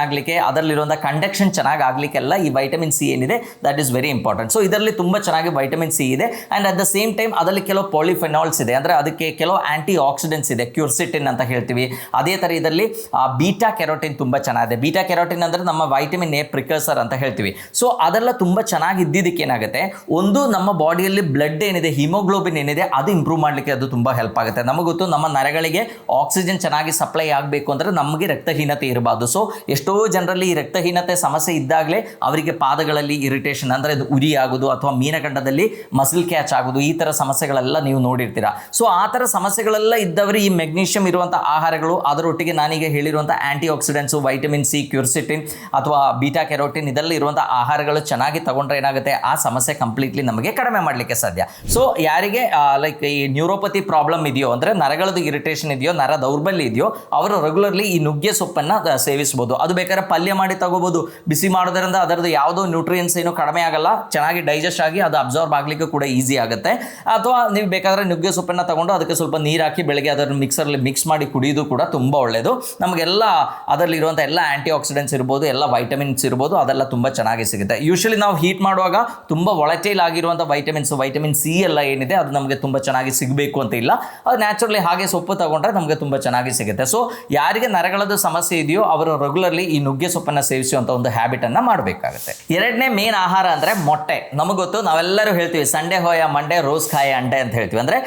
ಆಗಲಿಕ್ಕೆ ಅದರಲ್ಲಿರುವಂಥ ಕಂಡಕ್ಷನ್ ಚೆನ್ನಾಗಿ ಆಗಲಿಕ್ಕೆಲ್ಲ ಈ ವೈಟಮಿನ್ ಸಿ ಏನಿದೆ that is very important. So ಇದರಲ್ಲಿ ತುಂಬ ಚೆನ್ನಾಗಿ ವೈಟಮಿನ್ ಸಿ ಇದೆ. And at the same time ಅದರಲ್ಲಿ ಕೆಲವು ಪಾಲಿಫೆನಾಲ್ಸ್ ಇದೆ, ಅಂದರೆ ಅದಕ್ಕೆ ಕೆಲವು ಆಂಟಿ ಆಕ್ಸಿಡೆಂಟ್ಸ್ ಇದೆ, ಕ್ಯೂರ್ಸಿಟಿನ್ ಅಂತ ಹೇಳ್ತೀವಿ. ಅದೇ ಥರ ಇದರಲ್ಲಿ ಬೀಟಾ ಕೆರೋಟಿನ್ ತುಂಬ ಚೆನ್ನಾಗಿದೆ. ಬೀಟಾ ಕೆರೋಟಿನ್ ಅಂದರೆ ನಮ್ಮ ವೈಟಮಿನ್ ಎ ಪ್ರಿಕರ್ಸರ್ ಅಂತ ಹೇಳ್ತೀವಿ. ಸೊ ಅದೆಲ್ಲ ತುಂಬ ಚೆನ್ನಾಗಿ ಇದ್ದಿದ್ದಕ್ಕೆ ಏನಾಗುತ್ತೆ, ಒಂದು ನಮ್ಮ ಬಾಡಿಯಲ್ಲಿ ಬ್ಲಡ್ ಏನಿದೆ, ಹಿಮೋಗ್ಲೋಬಿನ್ ಏನಿದೆ ಅದು ಇಂಪ್ರೂವ್ ಮಾಡಲಿಕ್ಕೆ ಅದು ತುಂಬ ಹೆಲ್ಪ್ ಆಗುತ್ತೆ. ನಮಗೆ ಗೊತ್ತು ನಮ್ಮ ನರಗಳಿಗೆ ಆಕ್ಸಿಜನ್ ಚೆನ್ನಾಗಿ ಸಪ್ಲೈ ಆಗಬೇಕು ಅಂದರೆ ನಮಗೆ ರಕ್ತಹೀನತೆ ಇರಬಾರ್ದು. ಸೊ ಎಷ್ಟೋ ಜನರಲ್ಲಿ ಈ ರಕ್ತಹೀನತೆ ಸಮಸ್ಯೆ ಇದ್ದಾಗಲೇ ಅವರಿಗೆ ಪಾದಗಳಲ್ಲಿ ಇರಿಟೇಷನ್, ಅಂದರೆ ಅದು ಉರಿ ಆಗೋದು ಅಥವಾ ಮೀನಗಂಡದಲ್ಲಿ ಮಸಲ್ ಕ್ಯಾಚ್ ಆಗೋದು, ಈ ಥರ ಸಮಸ್ಯೆಗಳೆಲ್ಲ ನೀವು ನೋಡಿರ್ತೀರಾ. ಸೊ ಆ ಥರ ಸಮಸ್ಯೆಗಳೆಲ್ಲ ಇದ್ದವರು ಈ ಮೆಗ್ನೀಷಿಯಂ ಇರುವಂಥ ಆಹಾರಗಳು, ಅದರೊಟ್ಟಿಗೆ ನಾನೀಗ ಹೇಳಿರುವಂಥ ಆಂಟಿ ಆಕ್ಸಿಡೆಂಟ್ಸು, ವೈಟಮಿನ್ ಸಿ, ಕ್ಯೂರ್ಸಿಟಿನ್ ಅಥವಾ ಬೀಟಾ ಕೆರೋಟಿನ್ ಇದೆಲ್ಲ ಇರುವಂಥ ಆಹಾರಗಳು ಚೆನ್ನಾಗಿ ತಗೊಂಡ್ರೆ ಏನಾಗುತ್ತೆ, ಆ ಸಮಸ್ಯೆ ಕಂಪ್ಲೀಟ್ಲಿ ನಮಗೆ ಕಡಿಮೆ ಮಾಡಲಿಕ್ಕೆ ಸಾಧ್ಯ. ಸೊ ಯಾರಿಗೆ ಲೈಕ್ ಈ ನ್ಯೂರೋಪತಿ ಪ್ರಾಬ್ಲಮ್ ಇದೆಯೋ, ಅಂದರೆ ನರಗಳದ್ದು ಇರಿಟೇಷನ್ ಇದೆಯೋ, ನರ ದೌರ್ಬಲ್ಯ ಇದೆಯೋ, ಅವರು ರೆಗ್ಯುಲರ್ಲಿ ಈ ನುಗ್ಗೆ ಸೊಪ್ಪನ್ನು ಸೇವಿಸ್ಬೋದು. ಅದು ಬೇಕಾದ್ರೆ ಪಲ್ಯ ಮಾಡಿ ತಗೋಬೋದು. ಬಿಸಿ ಮಾಡೋದ್ರಿಂದ ಅದರದ್ದು ಯಾವುದೋ ನ್ಯೂಟ್ರಿಯನ್ಸ್ ಏನು ಕಡಿಮೆ ಆಗಲ್ಲ, ಚೆನ್ನಾಗಿ ಡೈಜೆಸ್ಟ್ ಆಗಿ ಅದು ಅಬ್ಸಾರ್ಬ್ ಆಗಲಿಕ್ಕೆ ಕೂಡ ಈಸಿ ಆಗುತ್ತೆ. ಅಥವಾ ನೀವು ಬೇಕಾದರೆ ನುಗ್ಗೆ ಸೊಪ್ಪನ್ನು ತಗೊಂಡು ಅದಕ್ಕೆ ಸ್ವಲ್ಪ ನೀರು ಹಾಕಿ ಬೆಳಗ್ಗೆ ಅದನ್ನು ಮಿಕ್ಸರ್ಲಿ ಮಿಕ್ಸ್ ಮಾಡಿ ಕುಡಿಯೋದು ಕೂಡ ತುಂಬ ಒಳ್ಳೆಯದು. ನಮಗೆಲ್ಲ ಅದರಲ್ಲಿರುವಂಥ ಎಲ್ಲ ಆಂಟಿ ಆಕ್ಸಿಡೆಂಟ್ಸ್ ಇರ್ಬೋದು, ಎಲ್ಲ ವೈಟಮಿನ್ಸ್ ಇರ್ಬೋದು, ಅದೆಲ್ಲ ತುಂಬ ಚೆನ್ನಾಗಿ ಸಿಗುತ್ತೆ. ಯೂಶಲಿ ನಾವು ಹೀಟ್ ಮಾಡುವಾಗ ತುಂಬ ವಾಲಟೈಲ್ ಆಗಿರುವಂಥ ವೈಟಮಿನ್ ಸಿ ಎಲ್ಲ ಏನಿದೆ ಅದು ನಮಗೆ ತುಂಬ ಚೆನ್ನಾಗಿ ಸಿಗಬೇಕು ಅಂತ ಇಲ್ಲ, ಅದು ನ್ಯಾಚುರಲಿ ಹಾಗೆ ಸೊಪ್ಪು ತಗೊಂಡ್ರೆ ನಮಗೆ ತುಂಬ ಚೆನ್ನಾಗಿ ಸಿಗುತ್ತೆ. ಸೊ ಯಾರಿಗೆ ನರಗಳದ್ದು ಸಮಸ್ಯೆ ಇದೆಯೋ ಅವರು ರೆಗ್ಯುಲರ್ಲಿ ಈ ನುಗ್ಗೆ ಸೊಪ್ಪನ್ನು ಸೇವಿಸುವಂಥ ಒಂದು ಹ್ಯಾಬಿಟನ್ನು ಮಾಡಬೇಕಾಗುತ್ತೆ. ಎರಡನೇ ಮೇನ್ ಆಹಾರ ಅಂದರೆ ಮೊಟ್ಟೆ. ನಮಗೆ ಗೊತ್ತು, ನಾವೆಲ್ಲರೂ ಹೇಳ್ತೀವಿ ಸಂಡೇ ಹೋಯ ಮಂಡೆ ರೋಸ್ ಖಾಯ ಅಂಡೆ ಅಂತ ಹೇಳ್ತೀವಿ. ಅಂದರೆ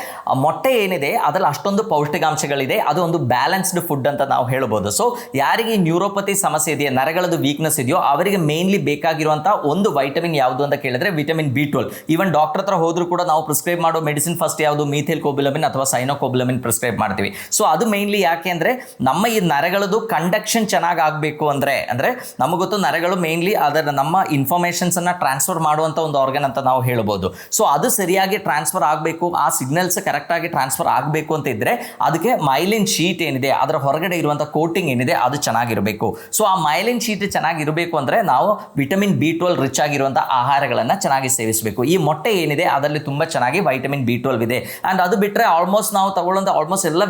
ಮೊಟ್ಟೆ ಏನಿದೆ ಅದರಲ್ಲಿ ಅಷ್ಟೊಂದು ಪೌಷ್ಟಿಕಾಂಶಗಳಿದೆ, ಅದು ಒಂದು ಬ್ಯಾಲೆನ್ಸ್ಡ್ ಫುಡ್ ಅಂತ ನಾವು ಹೇಳ್ಬೋದು. ಸೊ ಯಾರಿಗೆ ಈ ನ್ಯೂರೋಪತಿ ಸಮಸ್ಯೆ ಇದೆಯೋ, ನರಗಳದ್ದು ವೀಕ್ನೆಸ್ ಇದೆಯೋ, ಅವರಿಗೆ ಮೇನ್ಲಿ ಬೇಕಾಗಿರುವಂಥ ಒಂದು ವೈಟಮಿನ್ ಯಾವುದು ಅಂತ ಕೇಳಿದ್ರೆ ವಿಟಮಿನ್ B12. ಈವನ್ ಡಾಕ್ಟರ್ ಹತ್ರ ಹೋದ್ರೂ ಕೂಡ ನಾವು ಪ್ರಿಸ್ಕ್ರೈಬ್ ಮಾಡೋ ಮೆಡಿಸಿನ್ ಫಸ್ಟ್ ಯಾವುದು, ಮೀಥೈಲ್ ಕೋಬಿಲಮಿನ್ ಅಥವಾ ಸೈನೋಕೋಬಿಲಮಿನ್ ಪ್ರಿಸ್ಕ್ರೈಬ್ ಮಾಡ್ತೀವಿ. ಸೊ ಅದು ಮೇನ್ಲಿ ಯಾಕೆ ಅಂದರೆ ನಮ್ಮ ಈ ನರಗಳದ್ದು ಕಂಡಕ್ಷನ್ ಚೆನ್ನಾಗಿ ಆಗಬೇಕು. ಅಂದರೆ ನಮಗೆ ಗೊತ್ತು ನರಗಳು ಮೇನ್ಲಿ ಅದರ ನಮ್ಮ ಇನ್ಫಾರ್ಮೇಷನ್ಸನ್ನು ಟ್ರಾನ್ಸ್ಫರ್ ಮಾಡುವಂಥ ಒಂದು ಆರ್ಗನ್ ಅಂತ ನಾವು ಹೇಳ್ಬೋದು. ಸೊ ಅದು ಸರಿಯಾಗಿ ಟ್ರಾನ್ಸ್ಫರ್ ಆಗಬೇಕು, ಆ ಸಿಗ್ನಲ್ಸ್ ಕರೆಕ್ಟಾಗಿ ಟ್ರಾನ್ಸ್ಫರ್ ಆಗಬೇಕು ಅಂತ ಇದ್ದರೆ ಅದಕ್ಕೆ ಮೈಲಿನ್ ಶೀಟ್ ಶೀಟ್ ಏನಿದೆ ಅದರ ಹೊರಗಡೆ ಇರುವಂಥ ಕೋಟಿಂಗ್ ಏನಿದೆ ಅದು ಚೆನ್ನಾಗಿರಬೇಕು. ಸೊ ಆ ಮೈಲಿನ್ ಶೀಟ್ ಚೆನ್ನಾಗಿರಬೇಕು ಅಂದರೆ ನಾವು ವಿಟಮಿನ್ B12 ರಿಚ್ ಆಗಿರುವಂಥ ಆಹಾರಗಳನ್ನು ಚೆನ್ನಾಗಿ ಸೇವಿಸಬೇಕು. ಈ ಮೊಟ್ಟೆ ಏನಿದೆ ಅದರಲ್ಲಿ ತುಂಬ ಚೆನ್ನಾಗಿ ವೈಟಮಿನ್ B12 ಇದೆ. ಆ್ಯಂಡ್ ಅದು ಬಿಟ್ಟರೆ ಆಲ್ಮೋಸ್ಟ್ ನಾವು ತಗೊಳ್ಳೋಂಥ ಆಲ್ಮೋಸ್ಟ್ ಎಲ್ಲ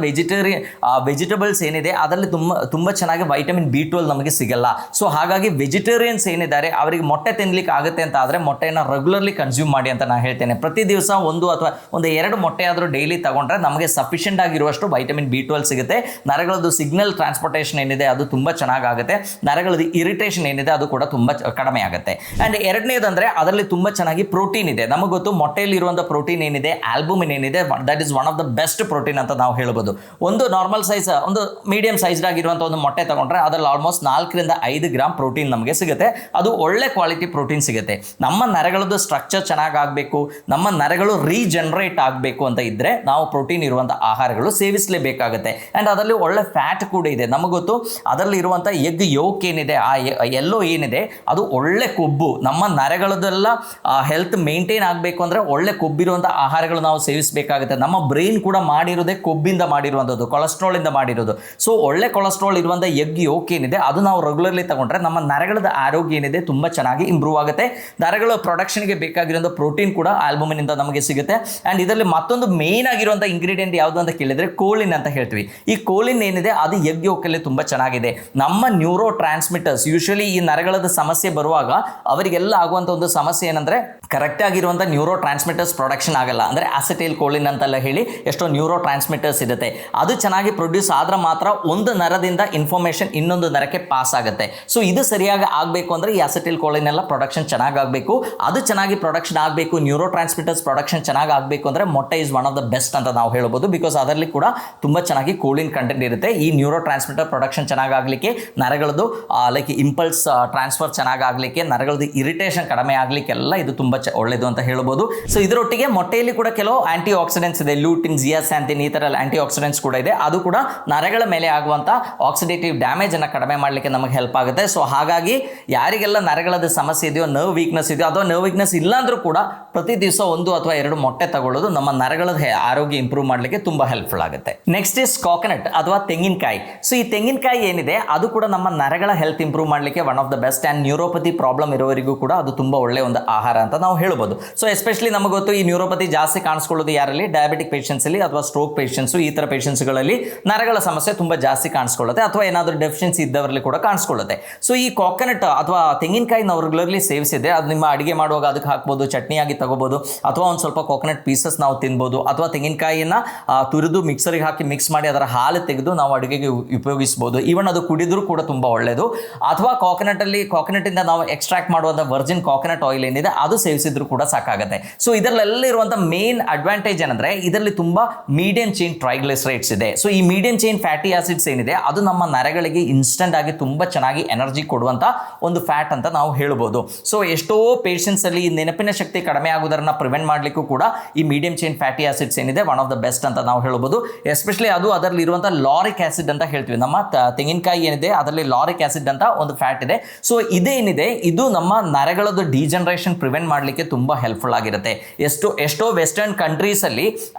ವೆಜಿಟೇಬಲ್ಸ್ ಏನಿದೆ ಅದರಲ್ಲಿ ತುಂಬ ಚೆನ್ನಾಗಿ ವೈಟಮಿನ್ B12 ನಮಗೆ ಸಿಗಲ್ಲ. ಸೊ ಹಾಗಾಗಿ ವೆಜಿಟೇರಿಯನ್ಸ್ ಏನಿದ್ದಾರೆ ಅವರಿಗೆ ಮೊಟ್ಟೆ ತಿನ್ಲಿಕ್ಕೆ ಆಗುತ್ತೆ ಅಂತ ಆದರೆ ಮೊಟ್ಟೆಯನ್ನು ರೆಗ್ಯುಲರ್ಲಿ ಕನ್ಸ್ಯೂಮ್ ಮಾಡಿ ಅಂತ ನಾನು ಹೇಳ್ತೇನೆ. ಪ್ರತಿ ದಿವಸ ಒಂದು ಅಥವಾ ಒಂದು 2 ಮೊಟ್ಟೆ ಆದರೂ ಡೈಲಿ ತಗೊಂಡ್ರೆ ನಮಗೆ ಸಫಿಷಿಯೆಂಟ್ ಆಗಿರುವಷ್ಟು ವೈಟಮಿನ್ B12 ಸಿಗುತ್ತೆ. ನರಗಳದ್ದು ಸಿಗ್ನಲ್ ಟ್ರಾನ್ಸ್ಪೋರ್ಟೇಷನ್ ಏನಿದೆ ಅದು ತುಂಬ ಚೆನ್ನಾಗಾಗುತ್ತೆ. ನರಗಳದ್ದು ಇರಿಟೇಷನ್ ಏನಿದೆ ಅದು ಕೂಡ ತುಂಬ ಕಡಿಮೆ ಆಗುತ್ತೆ. ಆ್ಯಂಡ್ ಎರಡನೇದಂದರೆ ಅದರಲ್ಲಿ ತುಂಬ ಚೆನ್ನಾಗಿ ಪ್ರೋಟೀನ್ ಇದೆ. ನಮಗೆ ಗೊತ್ತು ಮೊಟ್ಟೆಯಲ್ಲಿ ಇರುವಂಥ ಪ್ರೋಟೀನ್ ಏನಿದೆ ಆಲ್ಬುಮಿನ್ ಏನಿದೆ that is one of the best protein ಅಂತ ನಾವು ಹೇಳ್ಬೋದು. ಒಂದು ನಾರ್ಮಲ್ ಸೈಜ್ ಒಂದು ಮೀಡಿಯಂ ಸೈಜ್ಡ್ ಆಗಿರುವಂಥ ಒಂದು ಮೊಟ್ಟೆ ತಗೊಂಡ್ರೆ ಅದರಲ್ಲಿ ಆಲ್ಮೋಸ್ಟ್ 4 ರಿಂದ 5 ಗ್ರಾಮ್ ಪ್ರೋಟೀನ್ ನಮಗೆ ಸಿಗುತ್ತೆ. ಅದು ಒಳ್ಳೆ ಕ್ವಾಲಿಟಿ ಪ್ರೋಟೀನ್ ಸಿಗುತ್ತೆ. ನಮ್ಮ ನರಗಳದ್ದು ಸ್ಟ್ರಕ್ಚರ್ ಚೆನ್ನಾಗಬೇಕು, ನಮ್ಮ ನರಗಳು ರೀಜನರೇಟ್ ಆಗಬೇಕು ಅಂತ ಇದ್ದರೆ ನಾವು ಪ್ರೋಟೀನ್ ಇರುವಂಥ ಆಹಾರಗಳು ಸೇವಿಸಲೇಬೇಕಾಗುತ್ತೆ. ಆ್ಯಂಡ್ ಅದರಲ್ಲಿ ಒಳ್ಳೆ ಫ್ಯಾಟ್ ಕೂಡ ಇದೆ. ನಮಗೆ ಗೊತ್ತು ಅದರಲ್ಲಿ ಇರುವಂಥ ಎಗ್ ಯೋಕ್ ಏನಿದೆ ಆ ಎಲ್ಲೋ ಏನಿದೆ ಅದು ಒಳ್ಳೆ ಕೊಬ್ಬು. ನಮ್ಮ ನರಗಳದೆಲ್ಲ ಹೆಲ್ತ್ ಮೇಂಟೈನ್ ಆಗಬೇಕು ಅಂದರೆ ಒಳ್ಳೆ ಕೊಬ್ಬಿರುವಂಥ ಆಹಾರಗಳು ನಾವು ಸೇವಿಸಬೇಕಾಗುತ್ತೆ. ನಮ್ಮ ಬ್ರೈನ್ ಕೂಡ ಮಾಡಿರೋದೇ ಕೊಬ್ಬಿಂದ ಮಾಡಿರುವಂಥದ್ದು, ಕೊಲೆಸ್ಟ್ರಾಲಿಂದ ಮಾಡಿರೋದು. ಸೊ ಒಳ್ಳೆ ಕೊಲೆಸ್ಟ್ರಾಲ್ ಇರುವಂಥ ಎಗ್ ಯೋಕ್ ಏನಿದೆ ಅದು ನಾವು ರೆಗ್ಯುಲರ್ಲಿ ತಗೊಂಡ್ರೆ ನಮ್ಮ ನರಗಳದ ಆರೋಗ್ಯ ಏನಿದೆ ತುಂಬ ಚೆನ್ನಾಗಿ ಇಂಪ್ರೂವ್ ಆಗುತ್ತೆ. ನರಗಳ ಪ್ರೊಡಕ್ಷನ್ಗೆ ಬೇಕಾಗಿರುವಂಥ ಪ್ರೋಟೀನ್ ಕೂಡ ಆಲ್ಬುಮಿನಿಂದ ನಮಗೆ ಸಿಗುತ್ತೆ. ಆ್ಯಂಡ್ ಇದರಲ್ಲಿ ಮತ್ತೊಂದು ಮೇನ್ ಆಗಿರುವಂಥ ಇಂಗ್ರೀಡಿಯೆಂಟ್ ಯಾವುದು ಅಂತ ಕೇಳಿದರೆ ಕೋಲಿನ್ ಅಂತ ಹೇಳ್ತೀವಿ. ಈ ಕೋಲಿನ್ ಏನಿದೆ ಅದು ಎಗ್ ಯೋಕಲ್ಲಿ ತುಂಬ ಚೆನ್ನಾಗಿದೆ. ನಮ್ಮ ನ್ಯೂರೋ ಟ್ರಾನ್ಸ್ಮಿಟರ್ಸ್ ಯೂಶಲಿ ಈ ನರಗಳದ ಸಮಸ್ಯೆ ಬರುವಾಗ ಅವರಿಗೆಲ್ಲ ಆಗುವಂಥ ಒಂದು ಸಮಸ್ಯೆ ಏನಂದರೆ ಕರೆಕ್ಟ್ ಆಗಿರುವಂಥ ನ್ಯೂರೋ ಟ್ರಾನ್ಸ್ಮಿಟರ್ಸ್ ಪ್ರೊಡಕ್ಷನ್ ಆಗಲ್ಲ. ಅಂದರೆ ಅಸೆಟೈಲ್ ಕೋಲಿನ್ ಅಂತೆಲ್ಲ ಹೇಳಿ ಎಷ್ಟೋ ನ್ಯೂರೋ ಟ್ರಾನ್ಸ್ಮಿಟರ್ಸ್ ಇರುತ್ತೆ. ಅದು ಚೆನ್ನಾಗಿ ಪ್ರೊಡ್ಯೂಸ್ ಆದ್ರೆ ಮಾತ್ರ ಒಂದು ನರದಿಂದ ಇನ್ಫಾರ್ಮೇಷನ್ ಇನ್ನೊಂದು ನರಕ್ಕೆ ಪಾಸ್ ಆಗುತ್ತೆ. ಸೊ ಇದು ಸರಿಯಾಗಿ ಆಗಬೇಕು ಅಂದರೆ ಈ ಅಸೆಟೈಲ್ ಕೋಲಿನ್ ಎಲ್ಲ ಪ್ರೊಡಕ್ಷನ್ ಚೆನ್ನಾಗಿ ಆಗಬೇಕು. ಅದು ಚೆನ್ನಾಗಿ ಪ್ರೊಡಕ್ಷನ್ ಆಗಬೇಕು, ನ್ಯೂರೋ ಟ್ರಾನ್ಸ್ಮಿಟರ್ಸ್ ಪ್ರೊಡಕ್ಷನ್ ಚೆನ್ನಾಗಿ ಆಗಬೇಕು ಅಂದರೆ ಮೊಟ್ಟೆ is one of the best ಅಂತ ನಾವು ಹೇಳ್ಬೋದು. ಬಿಕಾಸ್ ಅದರಲ್ಲಿ ಕೂಡ ತುಂಬ ಚೆನ್ನಾಗಿ ಕೋಲಿನ್ ಕಂಟೆಂಟ್ ಇರುತ್ತೆ. ಈ ನ್ಯೂರೋ ಟ್ರಾನ್ಸ್ಮಿಟರ್ ಪ್ರೊಡಕ್ಷನ್ ಚೆನ್ನಾಗಲಿಕ್ಕೆ, ನರಗಳದ್ದು ಲೈಕ್ ಇಂಪಲ್ಸ್ ಟ್ರಾನ್ಸ್ಫರ್ ಚೆನ್ನಾಗಲಿಕ್ಕೆ, ನರಗಳದ್ದು ಇರಿಟೇಷನ್ ಕಡಿಮೆ ಆಗಲಿಕ್ಕೆಲ್ಲ ಇದು ತುಂಬ ಒಳ್ಳೆಯದು ಅಂತ ಹೇಳ್ಬೋದು. ಸೊ ಇದರೊಟ್ಟಿಗೆ ಮೊಟ್ಟೆಯಲ್ಲಿ ಕೂಡ ಕೆಲವು ಆಂಟಿ ಆಕ್ಸಿಡೆಂಟ್ಸ್ ಇದೆ, ಲೂಟಿನ್, ಜಿಯಾಸ್ಯಾಂಥಿನ್ ಈ ಥರ ಆಂಟಿ ಆಕ್ಸಿಡೆಂಟ್ಸ್ ಕೂಡ ಇದೆ. ಅದು ಕೂಡ ನರಗಳ ಮೇಲೆ ಆಗುವಂಥ ಆಕ್ಸಿಡೇಟಿವ್ ಡ್ಯಾಮೇಜ್ ಅನ್ನು ಕಡಿಮೆ ಮಾಡಲಿಕ್ಕೆ ನಮಗೆ ಹೆಲ್ಪ್ ಆಗುತ್ತೆ. ಸೊ ಹಾಗಾಗಿ ಯಾರಿಗೆಲ್ಲ ನರಗಳದ ಸಮಸ್ಯೆ ಇದೆಯೋ, ನರ್ವ್ ವೀಕ್ನೆಸ್ ಇದೆಯೋ ಅಥವಾ ನರ್ವ್ ವೀಕ್ನೆಸ್ ಇಲ್ಲಾಂದ್ರೂ ಕೂಡ ಪ್ರತಿ ದಿವಸ 1 ಅಥವಾ 2 ಮೊಟ್ಟೆ ತಗೊಳ್ಳೋದು ನಮ್ಮ ನರಗಳ ಆರೋಗ್ಯ ಇಂಪ್ರೂವ್ ಮಾಡಲಿಕ್ಕೆ ತುಂಬ ಹೆಲ್ಪ್ಫುಲ್ ಆಗುತ್ತೆ. ನೆಕ್ಸ್ಟ್ ಇಸ್ ಕಾಕೋನಟ್ ಅಥವಾ ತೆಂಗಿನಕಾಯಿ. ಸೊ ಈ ತೆಂಗಿನಕಾಯಿ ಏನಿದೆ ಅದು ಕೂಡ ನಮ್ಮ ನರಗಳ ಹೆಲ್ತ್ ಇಂಪ್ರೂವ್ ಮಾಡಲಿಕ್ಕೆ one of the best. And neuropathy problem ಇರೋವರಿಗೂ ಕೂಡ ಅದು ತುಂಬ ಒಳ್ಳೆಯ ಒಂದು ಆಹಾರ ಅಂತ ನಾವು ಹೇಳ್ಬೋದು. ಸೊ ಎಸ್ಪೆಷಲಿ ನಮಗೆ ಗೊತ್ತು ಈ ನ್ಯೂರೋಪತಿ ಜಾಸ್ತಿ ಕಾಣಿಸ್ಕೊಳ್ಳೋದು ಯಾರಲ್ಲಿ, ಡಯಾಬಿಟಿಕ್ ಪೇಷಂಟ್ಸಲ್ಲಿ ಅಥವಾ ಸ್ಟ್ರೋಕ್ ಪೇಷಂಟ್ಸು ಈ ಥರ ಪೇಷಂಟ್ಸ್ಗಳಲ್ಲಿ ನರಗಳ ಸಮಸ್ಯೆ ತುಂಬ ಜಾಸ್ತಿ ಕಾಣಿಸ್ಕೊಳ್ಳುತ್ತೆ, ಅಥವಾ ಏನಾದರೂ ಡೆಫಿಷಿಯನ್ಸಿ ಇದ್ದವರಲ್ಲಿ ಕೂಡ ಕಾಣಿಸ್ಕೊಳ್ಳುತ್ತೆ. ಸೊ ಈ ಕಾಕೋನಟ್ ಅಥವಾ ತೆಂಗಿನಕಾಯಿ ನಾವು ರೆಗ್ಯುಲರ್ಲಿ ಸೇವಿಸಿದ್ರೆ ಅದು ನಿಮ್ಮ ಅಡುಗೆ ಮಾಡುವಾಗ ಅದಕ್ಕೆ ಹಾಕ್ಬೋದು, ಚಟ್ನಿಯಾಗಿ ತಗೋಬೋದು, ಅಥವಾ ಒಂದು ಸ್ವಲ್ಪ ಕೋಕೋನಟ್ ಪೀಸಸ್ ನಾವು ತಿನ್ಬೋದು, ಅಥವಾ ತೆಂಗಿನಕಾಯಿಯನ್ನು ತುರಿದು ಮಿಕ್ಸರಿಗೆ ಹಾಕಿ ಮಿಕ್ಸ್ ಮಾಡಿ ಅದರ ಹಾಲು ತೆಗೆದು ನಾವು ಅಡುಗೆಗೆ ಉಪಯೋಗಿಸ್ಬೋದು. ಈವನ್ ಅದು ಕುಡಿದ್ರೂ ಕೂಡ ತುಂಬ ಒಳ್ಳೆಯದು. ಅಥವಾ ಕಾಕೋನಟ್ಟಿಂದ ನಾವು ಎಕ್ಸ್ಟ್ರಾಕ್ಟ್ ಮಾಡುವಂಥ ವರ್ಜಿನ್ ಕಾಕೋನಟ್ ಆಯಿಲ್ ಏನಿದೆ ಅದು ಸೇವಿಸಿದ್ರು ಕೂಡ ಸಾಕಾಗುತ್ತೆ. ಸೊ ಇದರಲ್ಲೆಲ್ಲ ಇರುವಂಥ ಮೇನ್ ಅಡ್ವಾಂಟೇಜ್ ಏನಂದರೆ ಇದರಲ್ಲಿ ತುಂಬ ಮೀಡಿಯಂ ಚೈನ್ ಟ್ರೈಗ್ಲಿಸರೈಡ್ಸ್ ಇದೆ. ಸೊ ಈ ಮೀಡಿಯಂ ಚೈನ್ ಫ್ಯಾಟಿ ಆಸಿಡ್ಸ್ ಏನಿದೆ ಅದು ನಮ್ಮ ನರಗಳಿಗೆ ಇನ್ಸ್ಟೆಂಟ್ ಆಗಿ ತುಂಬ ಚೆನ್ನಾಗಿ ಎನರ್ಜಿ ಕೊಡುವಂಥ ಒಂದು ಫ್ಯಾಟ್ ಅಂತ ನಾವು ಹೇಳ್ಬೋದು. ಸೊ ಎಷ್ಟೋ ಪೇಷಂಟ್ಸ್ ಅಲ್ಲಿ ಈ ನೆನಪಿನ ಶಕ್ತಿ ಕಡಿಮೆ ಆಗೋದನ್ನ ಪ್ರಿವೆಂಟ್ ಮಾಡಲಿಕ್ಕೂ ಕೂಡ ಈ ಮೀಡಿಯಂ ಚೈನ್ ಫ್ಯಾಟಿ ಆಸಿಡ್ಸ್ ಏನಿದೆ ಒನ್ ಆಫ್ ದ ಬೆಸ್ಟ್ ಅಂತ ನಾವು ಹೇಳ್ಬೋದು. ಎಸ್ಪೆಷಲಿ ಅದು ಅದರಲ್ಲಿ ಇರುವಂಥ ಲಾರಿಕ್ ಆಸಿಡ್ ಅಂತ ಹೇಳ್ತೀವಿ. ನಮ್ಮ ತೆಂಗಿನಕಾಯಿ ಏನಿದೆ ಅದರಲ್ಲಿ ಲಾರಿಕ್ ಆಸಿಡ್ ಅಂತ ಒಂದು ಫ್ಯಾಟ್ ಇದೆ. ಸೊ ಇದೇನಿದೆ ಇದು ನಮ್ಮ ನರಗಳದ್ದು ಡಿಜನರೇಷನ್ ಪ್ರಿವೆಂಟ್ ಮಾಡಲಿಕ್ಕೆ ತುಂಬ ಹೆಲ್ಪ್ಫುಲ್ ಆಗಿರುತ್ತೆ. ಎಷ್ಟೋ ವೆಸ್ಟರ್ನ್ ಕಂಟ್ರೀಸ್ ಅಲ್ಲಿ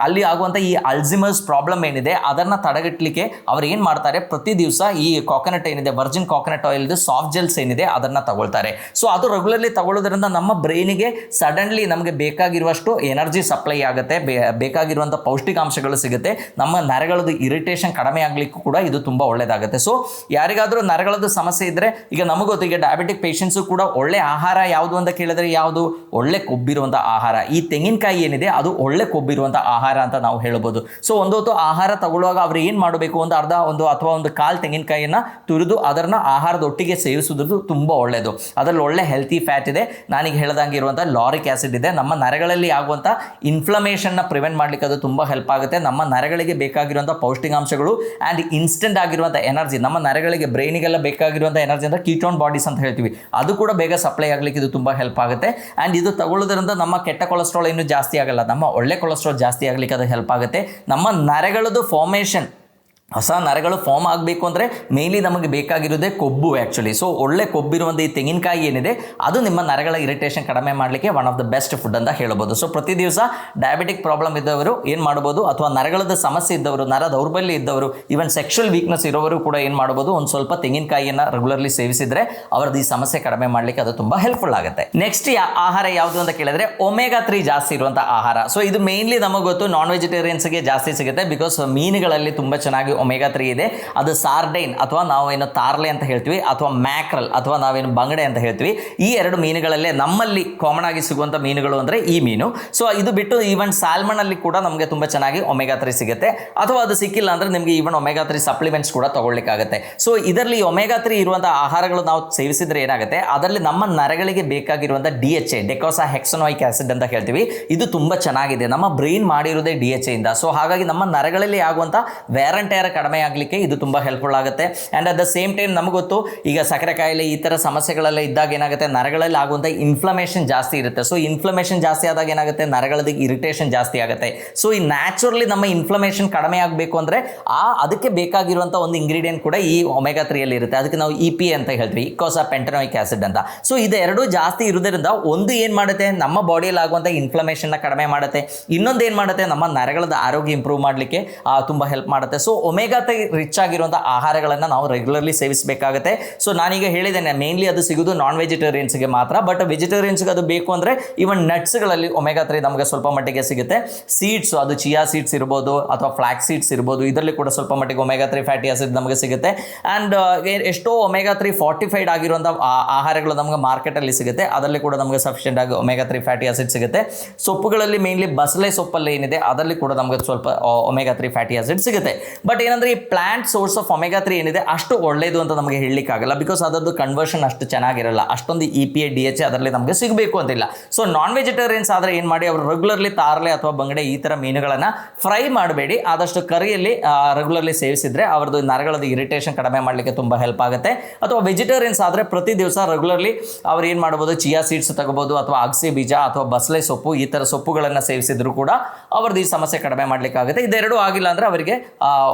ಆಗುವಂಥ ಈ ಅಲ್ಝಿಮರ್ಸ್ ಪ್ರಾಬ್ಲಮ್ ಏನಿದೆ ಅದನ್ನ ತಡೆಗಟ್ಟಲಿಕ್ಕೆ ಅವ್ರು ಏನು ಮಾಡ್ತಾರೆ, ಪ್ರತಿ ದಿವಸ ಈ ಕಾಕೋನಟ್ ಏನಿದೆ ವರ್ಜಿನ್ ಕಾಕೋನಟ್ ಆಯಿಲ್ ಸಾಫ್ಟ್ ಜೆಲ್ಸ್ ಏನಿದೆ ಅದನ್ನ ತಗೊಳ್ತಾರೆ. ಸೊ ಅದು ರೆಗ್ಯುಲರ್ಲಿ ತಗೊಳ್ಳೋದ್ರಿಂದ ನಮ್ಮ ಬ್ರೈನಿಗೆ ಸಡನ್ಲಿ ನಮಗೆ ಬೇಕಾಗಿರುವಷ್ಟು ಎನರ್ಜಿ ಸಪ್ಲೈ ಆಗುತ್ತೆ, ಬೇಕಾಗಿರುವಂಥ ಪೌಷ್ಟಿಕಾಂಶಗಳು ಸಿಗುತ್ತೆ, ನಮ್ಮ ನರಗಳದ್ದು ಇರಿಟೇಷನ್ ಕಡಿಮೆ ಆಗಲಿಕ್ಕೂ ಕೂಡ ಇದು ತುಂಬ ಒಳ್ಳೆಯದಾಗುತ್ತೆ. ಸೊ ಯಾರಿಗಾದರೂ ನರಗಳದ್ದು ಸಮಸ್ಯೆ ಇದ್ದರೆ, ಈಗ ನಮಗೆ ಗೊತ್ತು ಈಗ ಡಯಾಬಿಟಿಕ್ ಪೇಷಂಟ್ಸು ಕೂಡ ಒಳ್ಳೆ ಆಹಾರ ಯಾವುದು ಅಂತ ಕೇಳಿದ್ರೆ ಯಾವುದು ಒಳ್ಳೆ ಕೊಬ್ಬಿರುವಂಥ ಆಹಾರ. ಈ ತೆಂಗಿನಕಾಯಿ ಏನಿದೆ ಅದು ಒಳ್ಳೆ ಕೊಬ್ಬಿರುವಂಥ ಆಹಾರ ಅಂತ ನಾವು ಹೇಳ್ಬೋದು. ಸೊ ಒಂದು ಹೊತ್ತು ಆಹಾರ ತಗೊಳ್ಳುವಾಗ ಅವ್ರು ಏನು ಮಾಡಬೇಕು, ಒಂದು ಅರ್ಧ ಅಥವಾ ಒಂದು ಕಾಲು ತೆಂಗಿನಕಾಯಿಯನ್ನು ತುರಿದು ಅದನ್ನು ಆಹಾರದ ಒಟ್ಟಿಗೆ ಸೇವಿಸುವುದು ತುಂಬ ಒಳ್ಳೆಯದು. ಅದರಲ್ಲಿ ಒಳ್ಳೆ ಹೆಲ್ತಿ ಫ್ಯಾಟ್ ಇದೆ, ನಾನೀಗ ಹೇಳ್ದಂಗೆ ಇರುವಂಥ ಲಾರಿಕ್ ಆಸಿಡ್ ಇದೆ. ನಮ್ಮ ನರಗಳಲ್ಲಿ ಆಗುವಂಥ ಇನ್ಫ್ಲಮೇಷನ್ನ ಪ್ರಿವೆಂಟ್ ಮಾಡಲಿಕ್ಕೆ ಅದು ತುಂಬ ಹೆಲ್ಪ್ ಆಗುತ್ತೆ. ನಮ್ಮ ನರಗಳಿಗೆ ಬೇಕಾಗಿರುವಂಥ ಪೌಷ್ಟಿಕಾಂಶಗಳು ಆ್ಯಂಡ್ ಇನ್ಸ್ಟೆಂಟ್ ಆಗಿರುವಂಥ ಎನರ್ಜಿ, ನಮ್ಮ ನರಗಳಿಗೆ ಬ್ರೈನಿಗೆಲ್ಲ ಬೇಕಾಗಿರುವಂಥ ಎನರ್ಜಿ ಅಂದರೆ ಕೀಟೋನ್ ಬಾಡೀಸ್ ಅಂತ ಹೇಳ್ತೀವಿ, ಅದು ಕೂಡ ಬೇಗ ಸಪ್ಲೈ ಆಗಲಿಕ್ಕೆ ಇದು ತುಂಬ ಹೆಲ್ಪ್ ಆಗುತ್ತೆ. ಆ್ಯಂಡ್ ಇದು ತಗೊಳ್ಳೋದ್ರಿಂದ ನಮ್ಮ ಕೆಟ್ಟ ಕೊಲೆಸ್ಟ್ರಾಲ್ ಇನ್ನೂ ಜಾಸ್ತಿ ಆಗಲ್ಲ, ನಮ್ಮ ಒಳ್ಳೆ ಕೊಲೆಸ್ಟ್ರಾಲ್ ಜಾಸ್ತಿ ಆಗಲಿಕ್ಕೆ ಅದು ಹೆಲ್ಪ್ ಆಗುತ್ತೆ. ನಮ್ಮ ನರಗಳದ್ದು ಫಾರ್ಮೇಷನ್ ಹೊಸ ನರಗಳು ಫಾರ್ಮ್ ಆಗಬೇಕು ಅಂದರೆ ಮೇಯ್ನ್ಲಿ ನಮಗೆ ಬೇಕಾಗಿರೋದೇ ಕೊಬ್ಬು ಆ್ಯಕ್ಚುಲಿ. ಸೊ ಒಳ್ಳೆ ಕೊಬ್ಬಿರುವಂಥ ಈ ತೆಂಗಿನಕಾಯಿ ಏನಿದೆ ಅದು ನಿಮ್ಮ ನರಗಳ ಇರಿಟೇಷನ್ ಕಡಿಮೆ ಮಾಡಲಿಕ್ಕೆ one of the best food ಅಂತ ಹೇಳ್ಬೋದು. ಸೊ ಪ್ರತಿ ದಿವಸ ಡಯಾಬಿಟಿಕ್ ಪ್ರಾಬ್ಲಮ್ ಇದ್ದವರು ಏನು ಮಾಡ್ಬೋದು, ಅಥವಾ ನರಗಳದ ಸಮಸ್ಯೆ ಇದ್ದವರು, ನರ ದೌರ್ಬಲ್ಯ ಇದ್ದವರು, ಈವನ್ ಸೆಕ್ಷುವಲ್ ವೀಕ್ನೆಸ್ ಇರೋವರು ಕೂಡ ಏನು ಮಾಡ್ಬೋದು, ಒಂದು ಸ್ವಲ್ಪ ತೆಂಗಿನಕಾಯಿಯನ್ನು ರೆಗ್ಯುಲರ್ಲಿ ಸೇವಿಸಿದರೆ ಅವರದ್ದು ಈ ಸಮಸ್ಯೆ ಕಡಿಮೆ ಮಾಡಲಿಕ್ಕೆ ಅದು ತುಂಬ ಹೆಲ್ಪ್ಫುಲ್ ಆಗುತ್ತೆ. ನೆಕ್ಸ್ಟ್ ಆಹಾರ ಯಾವುದು ಅಂತ ಕೇಳಿದ್ರೆ ಒಮೆಗಾ 3 ಜಾಸ್ತಿ ಇರುವಂಥ ಆಹಾರ. ಸೊ ಇದು ಮೇನ್ಲಿ ನಮಗೆ ಗೊತ್ತು ನಾನ್ ವೆಜಿಟೇರಿಯನ್ಸ್ಗೆ ಜಾಸ್ತಿ ಸಿಗುತ್ತೆ, ಬಿಕಾಸ್ ಮೀನುಗಳಲ್ಲಿ ತುಂಬ ಚೆನ್ನಾಗಿ ಒಮೆಗಾ 3 ಇದೆ. ಅದು ಸಾರ್ಡೈನ್ ಅಥವಾ ನಾವೇನು ತಾರ್ಲೆ ಅಂತ ಹೇಳ್ತೀವಿ, ಅಥವಾ ಮ್ಯಾಕ್ರಲ್ ಅಥವಾ ನಾವೇನು ಬಂಗಡೆ ಅಂತ ಹೇಳ್ತೀವಿ. ಈ ಎರಡು ಮೀನುಗಳಲ್ಲೇ ನಮ್ಮಲ್ಲಿ ಕಾಮನ್ ಆಗಿ ಸಿಗುವಂಥ ಮೀನುಗಳು ಅಂದರೆ ಈ ಮೀನು. ಸೊ ಇದು ಬಿಟ್ಟು ಈವನ್ ಸಾಲ್ಮನಲ್ಲಿ ಕೂಡ ನಮಗೆ ತುಂಬ ಚೆನ್ನಾಗಿ ಒಮೆಗಾ 3 ಸಿಗುತ್ತೆ. ಅಥವಾ ಅದು ಸಿಕ್ಕಿಲ್ಲ ಅಂದರೆ ನಿಮಗೆ ಈವನ್ ಒಮೆಗಾ 3 ಸಪ್ಲಿಮೆಂಟ್ಸ್ ಕೂಡ ತಗೊಳ್ಳಿಕ್ಕಾಗುತ್ತೆ. ಸೊ ಇದರಲ್ಲಿ ಒಮೆಗಾ 3 ಇರುವಂಥ ಆಹಾರಗಳು ನಾವು ಸೇವಿಸಿದ್ರೆ ಏನಾಗುತ್ತೆ, ಅದರಲ್ಲಿ ನಮ್ಮ ನರಗಳಿಗೆ ಬೇಕಾಗಿರುವಂಥ DHA ಡೆಕೋಸಾ ಹೆಕ್ಸನೋಯಿಕ್ ಆಸಿಡ್ ಅಂತ ಹೇಳ್ತೀವಿ, ಇದು ತುಂಬ ಚೆನ್ನಾಗಿದೆ. ನಮ್ಮ ಬ್ರೈನ್ ಮಾಡಿರೋದೇ DHA ಇಂದ. ಸೊ ಹಾಗಾಗಿ ನಮ್ಮ ನರಗಳಲ್ಲಿ ಆಗುವಂಥ ವೇರ್ ಅಂಡ್ ಟೇರ್ ಕಡಿಮೆ ಆಗಲಿಕ್ಕೆ ಇದು ತುಂಬ ಹೆಲ್ಪ್ಫುಲ್ ಆಗುತ್ತೆ. And at the same time ನಮಗೆ ಗೊತ್ತು ಈಗ ಸಕ್ಕರೆ ಕಾಯಿಲೆ ಈ ಥರ ಸಮಸ್ಯೆಗಳೆಲ್ಲ ಇದ್ದಾಗ ಏನಾಗುತ್ತೆ, ನರಗಳಲ್ಲಿ ಆಗುವಂಥ ಇನ್ಫ್ಲಮೇಷನ್ ಜಾಸ್ತಿ ಇರುತ್ತೆ. ಸೊ ಇನ್ಫ್ಲಮೇಷನ್ ಜಾಸ್ತಿ ಆದಾಗ ಏನಾಗುತ್ತೆ, ನರಗಳದ್ದು ಇರಿಟೇಷನ್ ಜಾಸ್ತಿ ಆಗುತ್ತೆ. ಸೊ ಈ ನ್ಯಾಚುರಲಿ ನಮ್ಮ ಇನ್ಫ್ಲಮೇಷನ್ ಕಡಿಮೆ ಆಗಬೇಕು ಅಂದರೆ ಅದಕ್ಕೆ ಬೇಕಾಗಿರುವಂಥ ಒಂದು ಇಂಗ್ರೀಡಿಯೆಂಟ್ ಕೂಡ ಈ ಒಮೆಗಾ 3 ಅಲ್ಲಿ ಇರುತ್ತೆ. ಅದಕ್ಕೆ ನಾವು EPA ಅಂತ ಹೇಳ್ತೀವಿ, ಇಕೋಸಾ ಪೆಂಟನೋಯಿಕ್ ಆಸಿಡ್ ಅಂತ. ಸೊ ಇದೆರಡೂ ಜಾಸ್ತಿ ಇರೋದ್ರಿಂದ ಒಂದು ಏನು ಮಾಡುತ್ತೆ, ನಮ್ಮ ಬಾಡಿಯಲ್ಲಿ ಆಗುವಂಥ ಇನ್ಫ್ಲಮೇಷನ್ನ ಕಡಿಮೆ ಮಾಡುತ್ತೆ. ಇನ್ನೊಂದು ಏನು ಮಾಡುತ್ತೆ, ನಮ್ಮ ನರಗಳದ ಆರೋಗ್ಯ ಇಂಪ್ರೂವ್ ಮಾಡಲಿಕ್ಕೆ ತುಂಬ ಹೆಲ್ಪ್ ಮಾಡುತ್ತೆ. ಸೊ ಒಮೆಗಾ 3 ರಿಚ್ ಆಗಿರುವಂಥ ಆಹಾರಗಳನ್ನು ನಾವು ರೆಗ್ಯುಲರ್ಲಿ ಸೇವಿಸಬೇಕಾಗುತ್ತೆ. ಸೊ ನಾನೀಗ ಹೇಳಿದ್ದೇನೆ ಮೇನ್ಲಿ ಅದು ಸಿಗೋದು ನಾನ್ ವೆಜಿಟೇರಿಯನ್ಸ್ಗೆ ಮಾತ್ರ. ಬಟ್ ವೆಜಿಟೇರಿಯನ್ಸ್ಗೆ ಅದು ಬೇಕು ಅಂದರೆ ಈವನ್ ನಟ್ಸ್ಗಳಲ್ಲಿ ಒಮೆಗಾ 3 ನಮಗೆ ಸ್ವಲ್ಪ ಮಟ್ಟಿಗೆ ಸಿಗುತ್ತೆ. ಸೀಡ್ಸ್, ಅದು ಚಿಯಾ ಸೀಡ್ಸ್ ಇರ್ಬೋದು ಅಥವಾ ಫ್ಲಾಕ್ ಸೀಡ್ಸ್ ಇರ್ಬೋದು, ಇದರಲ್ಲಿ ಕೂಡ ಸ್ವಲ್ಪ ಮಟ್ಟಿಗೆ ಒಮೆಗಾ 3 ಫ್ಯಾಟಿ ಆಸಿಡ್ ನಮಗೆ ಸಿಗುತ್ತೆ. ಆ್ಯಂಡ್ ಎಷ್ಟೋ ಒಮೆಗಾ 3 ಫಾರ್ಟಿಫೈಡ್ ಆಗಿರುವಂಥ ಆಹಾರಗಳು ನಮಗೆ ಮಾರ್ಕೆಟಲ್ಲಿ ಸಿಗುತ್ತೆ, ಅದರಲ್ಲಿ ಕೂಡ ನಮಗೆ ಸಫಿಷಿಯೆಂಟ್ ಆಗಿ ಒಮೆಗಾ 3 ಫ್ಯಾಟಿ ಆಸಿಡ್ ಸಿಗುತ್ತೆ. ಸೊಪ್ಪುಗಳಲ್ಲಿ ಮೇನ್ಲಿ ಬಸಳೆ ಸೊಪ್ಪಲ್ಲಿ ಏನಿದೆ ಅದರಲ್ಲಿ ಕೂಡ ನಮಗೆ ಸ್ವಲ್ಪ ಒಮೆಗಾ 3 ಫ್ಯಾಟಿ ಆಸಿಡ್ ಸಿಗುತ್ತೆ. ಬಟ್ ಏನಂದರೆ ಈ ಪ್ಲಾಂಟ್ ಸೋರ್ಸ್ ಆಫ್ ಒಮೆಗಾ 3 ಏನಿದೆ ಅಷ್ಟು ಒಳ್ಳೆಯದು ಅಂತ ನಮಗೆ ಹೇಳಲಿಕ್ಕಾಗಲ್ಲ, ಬಿಕಾಸ್ ಅದರದ್ದು ಕನ್ವರ್ಷನ್ ಅಷ್ಟು ಚೆನ್ನಾಗಿರಲ್ಲ. ಅಷ್ಟೊಂದು EPA DHA ಅದರಲ್ಲಿ ನಮಗೆ ಸಿಗಬೇಕು ಅಂತಿಲ್ಲ. ಸೊ ನಾನ್ ವೆಜಿಟೇರಿಯನ್ಸ್ ಆದರೆ ಏನು ಮಾಡಿ, ಅವರು ರೆಗ್ಯುಲರ್ಲಿ ತಾರ್ಲೆ ಅಥವಾ ಬಂಗಡೆ ಈ ಥರ ಮೀನುಗಳನ್ನು ಫ್ರೈ ಮಾಡಬೇಡಿ, ಆದಷ್ಟು ಕರಿಯಲ್ಲಿ ರೆಗ್ಯುಲರ್ಲಿ ಸೇವಿಸಿದರೆ ಅವರದ್ದು ನರಗಳದ್ದು ಇರಿಟೇಷನ್ ಕಡಿಮೆ ಮಾಡಲಿಕ್ಕೆ ತುಂಬ ಹೆಲ್ಪ್ ಆಗುತ್ತೆ. ಅಥವಾ ವೆಜಿಟೇರಿಯನ್ಸ್ ಆದರೆ ಪ್ರತಿ ದಿವಸ ರೆಗ್ಯುಲರ್ಲಿ ಅವ್ರು ಏನು ಮಾಡ್ಬೋದು, ಚಿಯಾ ಸೀಡ್ಸ್ ತಗೋಬೋದು ಅಥವಾ ಅಗಸೆ ಬೀಜ ಅಥವಾ ಬಸಳೆ ಸೊಪ್ಪು ಈ ಥರ ಸೊಪ್ಪುಗಳನ್ನು ಸೇವಿಸಿದ್ರು ಕೂಡ ಅವ್ರದ್ದು ಈ ಸಮಸ್ಯೆ ಕಡಿಮೆ ಮಾಡಲಿಕ್ಕಾಗುತ್ತೆ. ಇದೆರಡೂ ಆಗಿಲ್ಲ ಅಂದರೆ ಅವರಿಗೆ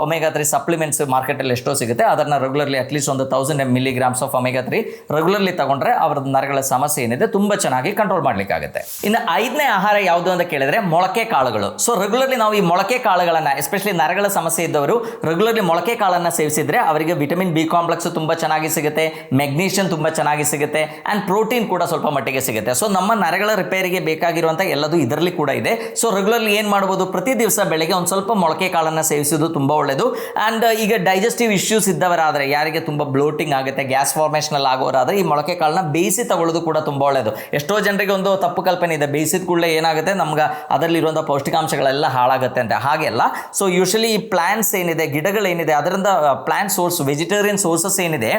ಒಮೆಗಾ 3 ಸಪ್ಲಿಮೆಂಟ್ಸ್ ಮಾರ್ಕೆಟಲ್ಲಿ ಎಷ್ಟೋ ಸಿಗುತ್ತೆ, ಅದನ್ನು ರೆಗ್ಯುಲರ್ಲಿ ಅಟ್ಲೀಸ್ಟ್ ಒಂದು 1000 mg ಆಫ್ ಒಮೆಗಾ 3 ರೆಗ್ಯುಲರ್ಲಿ ತಗೊಂಡ್ರೆ ಅವ್ರದ್ದು ನರಗಳ ಸಮಸ್ಯೆ ಏನಿದೆ ತುಂಬ ಚೆನ್ನಾಗಿ ಕಂಟ್ರೋಲ್ ಮಾಡಲಿಕ್ಕಾಗುತ್ತೆ. ಇನ್ನು 5ನೇ ಆಹಾರ ಯಾವುದು ಅಂತ ಕೇಳಿದ್ರೆ ಮೊಳಕೆ ಕಾಳುಗಳು. ಸೊ ರೆಗ್ಯುಲರ್ಲಿ ನಾವು ಈ ಮೊಳಕೆ ಕಾಳುಗಳನ್ನು, ಎಸ್ಪೆಷಲಿ ನರಗಳ ಸಮಸ್ಯೆ ಇದ್ದವರು ರೆಗ್ಯುಲರ್ಲಿ ಮೊಳಕೆ ಕಾಳನ್ನು ಸೇವಿಸಿದ್ರೆ ಅವರಿಗೆ ವಿಟಮಿನ್ B ಕಾಂಪ್ಲೆಕ್ಸ್ ತುಂಬ ಚೆನ್ನಾಗಿ ಸಿಗುತ್ತೆ, ಮೆಗ್ನೀಷಿಯಂ ತುಂಬ ಚೆನ್ನಾಗಿ ಸಿಗುತ್ತೆ, ಆ್ಯಂಡ್ ಪ್ರೋಟೀನ್ ಕೂಡ ಸ್ವಲ್ಪ ಮಟ್ಟಿಗೆ ಸಿಗುತ್ತೆ. ಸೊ ನಮ್ಮ ನರಗಳ ರಿಪೇರಿಗೆ ಬೇಕಾಗಿರುವಂಥ ಎಲ್ಲದೂ ಇದರಲ್ಲಿ ಕೂಡ ಇದೆ. ಸೊ ರೆಗ್ಯುಲರ್ಲಿ ಏನು ಮಾಡ್ಬೋದು, ಪ್ರತಿ ದಿವಸ ಬೆಳಗ್ಗೆ ಒಂದು ಸ್ವಲ್ಪ ಮೊಳಕೆ ಕಾಳನ್ನು ಸೇವಿಸೋದು ತುಂಬ ಒಳ್ಳೆಯದು. ಆ್ಯಂಡ್ ಈಗ ಡೈಜೆಸ್ಟಿವ್ ಇಶ್ಯೂಸ್ ಇದ್ದವರಾದರೆ, ಯಾರಿಗೆ ತುಂಬ ಬ್ಲೋಟಿಂಗ್ ಆಗುತ್ತೆ, ಗ್ಯಾಸ್ ಫಾರ್ಮೇಷನಲ್ಲಿ ಆಗೋರಾದರೆ ಈ ಮೊಳಕೆ ಕಾಳನ್ನ ಬೇಯಿಸಿ ತಗೊಳ್ಳೋದು ಕೂಡ ತುಂಬ ಒಳ್ಳೆಯದು. ಎಷ್ಟೋ ಜನರಿಗೆ ಒಂದು ತಪ್ಪು ಕಲ್ಪನೆ ಇದೆ, ಬೇಯಿಸಿದ ಕೂಡಲೇ ಏನಾಗುತ್ತೆ, ನಮ್ಗೆ ಅದರಲ್ಲಿರುವಂಥ ಪೌಷ್ಟಿಕಾಂಶಗಳೆಲ್ಲ ಹಾಳಾಗುತ್ತೆ ಅಂತ. ಹಾಗೆಲ್ಲ. ಸೊ ಯೂಶಲಿ ಈ ಪ್ಲಾಂಟ್ಸ್ ಏನಿದೆ, ಗಿಡಗಳೇನಿದೆ, ಅದರಿಂದ ಪ್ಲಾಂಟ್ ಸೋರ್ಸ್, ವೆಜಿಟೇರಿಯನ್ ಸೋರ್ಸಸ್ ಏನಿದೆ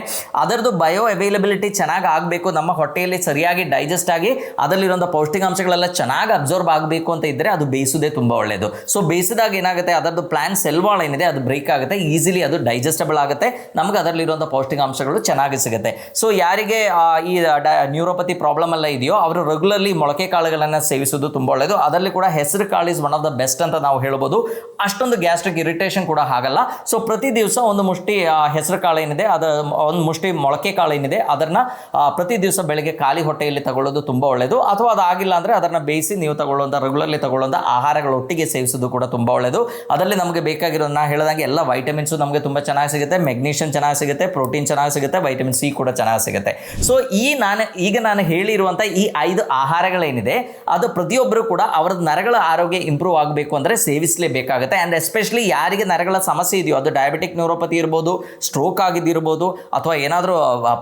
ಅದರದ್ದು ಬಯೋ ಅವೈಲಬಿಲಿಟಿ ಚೆನ್ನಾಗಿ ಆಗಬೇಕು, ನಮ್ಮ ಹೊಟ್ಟೆಯಲ್ಲಿ ಸರಿಯಾಗಿ ಡೈಜೆಸ್ಟ್ ಆಗಿ ಅದರಲ್ಲಿರುವಂಥ ಪೌಷ್ಟಿಕಾಂಶಗಳೆಲ್ಲ ಚೆನ್ನಾಗಿ ಅಬ್ಸರ್ವ್ ಆಗಬೇಕು ಅಂತ ಇದ್ದರೆ ಅದು ಬೇಯಿಸೋದೇ ತುಂಬ ಒಳ್ಳೆಯದು. ಸೊ ಬೇಯಿಸಿದಾಗ ಏನಾಗುತ್ತೆ, ಅದರದ್ದು ಪ್ಲಾಂಟ್ ಸೆಲ್ ವಾಲ್ ಏನಿದೆ ಅದು ಬ್ರೇಕ್ ಆಗುತ್ತೆ, ಈಸಿಲಿ ಅದು ಡೈಜೆಸ್ಟಬಲ್ ಆಗುತ್ತೆ, ನಮ್ಗೆ ಅದರಲ್ಲಿರುವಂಥ ಪೌಷ್ಟಿಕಾಂಶಗಳು ಚೆನ್ನಾಗಿ ಸಿಗುತ್ತೆ. ಸೊ ಯಾರಿಗೆ ಈ ನ್ಯೂರೋಪತಿ ಪ್ರಾಬ್ಲಮ್ ಎಲ್ಲ ಇದೆಯೋ ಅವರು ರೆಗ್ಯುಲರ್ಲಿ ಮೊಳಕೆ ಕಾಳುಗಳನ್ನು ಸೇವಿಸೋದು ತುಂಬ ಒಳ್ಳೆಯದು. ಅದರಲ್ಲಿ ಕೂಡ ಹೆಸರು ಕಾಳು is one of the best ಅಂತ ನಾವು ಹೇಳ್ಬೋದು. ಅಷ್ಟೊಂದು ಗ್ಯಾಸ್ಟ್ರಿಕ್ ಇರಿಟೇಷನ್ ಕೂಡ ಆಗಲ್ಲ. ಸೊ ಪ್ರತಿ ದಿವಸ ಒಂದು ಮುಷ್ಟಿ ಹೆಸರು ಕಾಳು ಏನಿದೆ, ಅದು ಒಂದು ಮುಷ್ಟಿ ಮೊಳಕೆ ಕಾಳು ಏನಿದೆ ಅದನ್ನು ಪ್ರತಿ ದಿವಸ ಬೆಳಗ್ಗೆ ಖಾಲಿ ಹೊಟ್ಟೆಯಲ್ಲಿ ತಗೊಳ್ಳೋದು ತುಂಬ ಒಳ್ಳೆಯದು. ಅಥವಾ ಅದಾಗಿಲ್ಲ ಅಂದರೆ ಅದನ್ನು ಬೇಯಿಸಿ ನೀವು ತಗೊಳ್ಳುವಂಥ ರೆಗ್ಯುಲರ್ಲಿ ತಗೊಳ್ಳುವಂಥ ಆಹಾರಗಳು ಒಟ್ಟಿಗೆ ಸೇವಿಸೋದು ಕೂಡ ತುಂಬ ಒಳ್ಳೆಯದು. ಅದರಲ್ಲಿ ನಮಗೆ ಬೇಕಾಗಿರೋ ನಾ ಹೇಳಿದಂಗೆ ಎಲ್ಲ ವೈಟಮಿನ್ಸು ನಮಗೆ ತುಂಬ ಚೆನ್ನಾಗಿ ಸಿಗುತ್ತೆ, ಮೆಗ್ನೀಷಿಯಂ ಚೆನ್ನಾಗಿ ಸಿಗುತ್ತೆ, ಪ್ರೋಟೀನ್ ಚೆನ್ನಾಗಿ ಸಿಗುತ್ತೆ, ವೈಟಮಿನ್ C ಕೂಡ ಚೆನ್ನಾಗಿ ಸಿಗುತ್ತೆ. ಸೊ ಈಗ ನಾನು ಹೇಳಿರುವಂಥ ಈ 5 ಆಹಾರಗಳೇನಿದೆ ಅದು ಪ್ರತಿಯೊಬ್ಬರು ಕೂಡ ಅವರ ನರಗಳ ಆರೋಗ್ಯ ಇಂಪ್ರೂವ್ ಆಗಬೇಕು ಅಂದರೆ ಸೇವಿಸಲೇಬೇಕಾಗುತ್ತೆ. ಆ್ಯಂಡ್ ಎಸ್ಪೆಷಲಿ ಯಾರಿಗೆ ನರಗಳ ಸಮಸ್ಯೆ ಇದೆಯೋ, ಅದು ಡಯಾಬಿಟಿಕ್ ನ್ಯೂರೋಪತಿ ಇರ್ಬೋದು, ಸ್ಟ್ರೋಕ್ ಆಗಿದ್ದಿರ್ಬೋದು, ಅಥವಾ ಏನಾದರೂ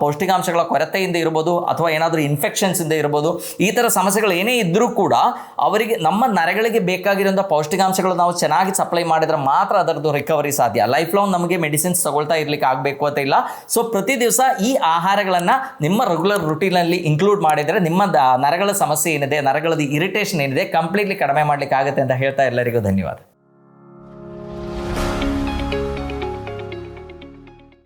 ಪೌಷ್ಟಿಕಾಂಶಗಳ ಕೊರತೆಯಿಂದ ಇರ್ಬೋದು, ಅಥವಾ ಏನಾದರೂ ಇನ್ಫೆಕ್ಷನ್ಸ್ ಇಂದ ಇರ್ಬೋದು, ಈ ಥರ ಸಮಸ್ಯೆಗಳು ಏನೇ ಇದ್ದರೂ ಕೂಡ ಅವರಿಗೆ ನಮ್ಮ ನರಗಳಿಗೆ ಬೇಕಾಗಿರುವಂಥ ಪೌಷ್ಟಿಕಾಂಶಗಳು ನಾವು ಚೆನ್ನಾಗಿ ಸಪ್ಲೈ ಮಾಡಿದ್ರೆ ಮಾತ್ರ ಅದರದ್ದು ರಿಕವರಿ ಸಾಧ್ಯ. ಲೈಫ್ ಲಾಂಗ್ ನಮಗೆ ಮೆಡಿಸಿನ್ಸ್ ತಗೊಳ್ತಾ ಇರ್ಲಿಕ್ಕೆ ಆಗಬೇಕು ಅಂತ ಇಲ್ಲ. ಸೊ ಪ್ರತಿ ದಿವಸ ಈ ಆಹಾರಗಳನ್ನು ನಿಮ್ಮ ರೆಗ್ಯುಲರ್ ರುಟೀನಲ್ಲಿ ಇನ್ಕ್ಲೂಡ್ ಮಾಡಿದರೆ ನಿಮ್ಮ ನರಗಳ ಸಮಸ್ಯೆ ಏನಿದೆ, ನರಗಳದ್ದು ಇರಿಟೇಷನ್ ಏನಿದೆ ಕಂಪ್ಲೀಟ್ಲಿ ಕಡಿಮೆ ಮಾಡಲಿಕ್ಕೆ ಆಗುತ್ತೆ ಅಂತ ಹೇಳ್ತಾ ಎಲ್ಲರಿಗೂ ಧನ್ಯವಾದ.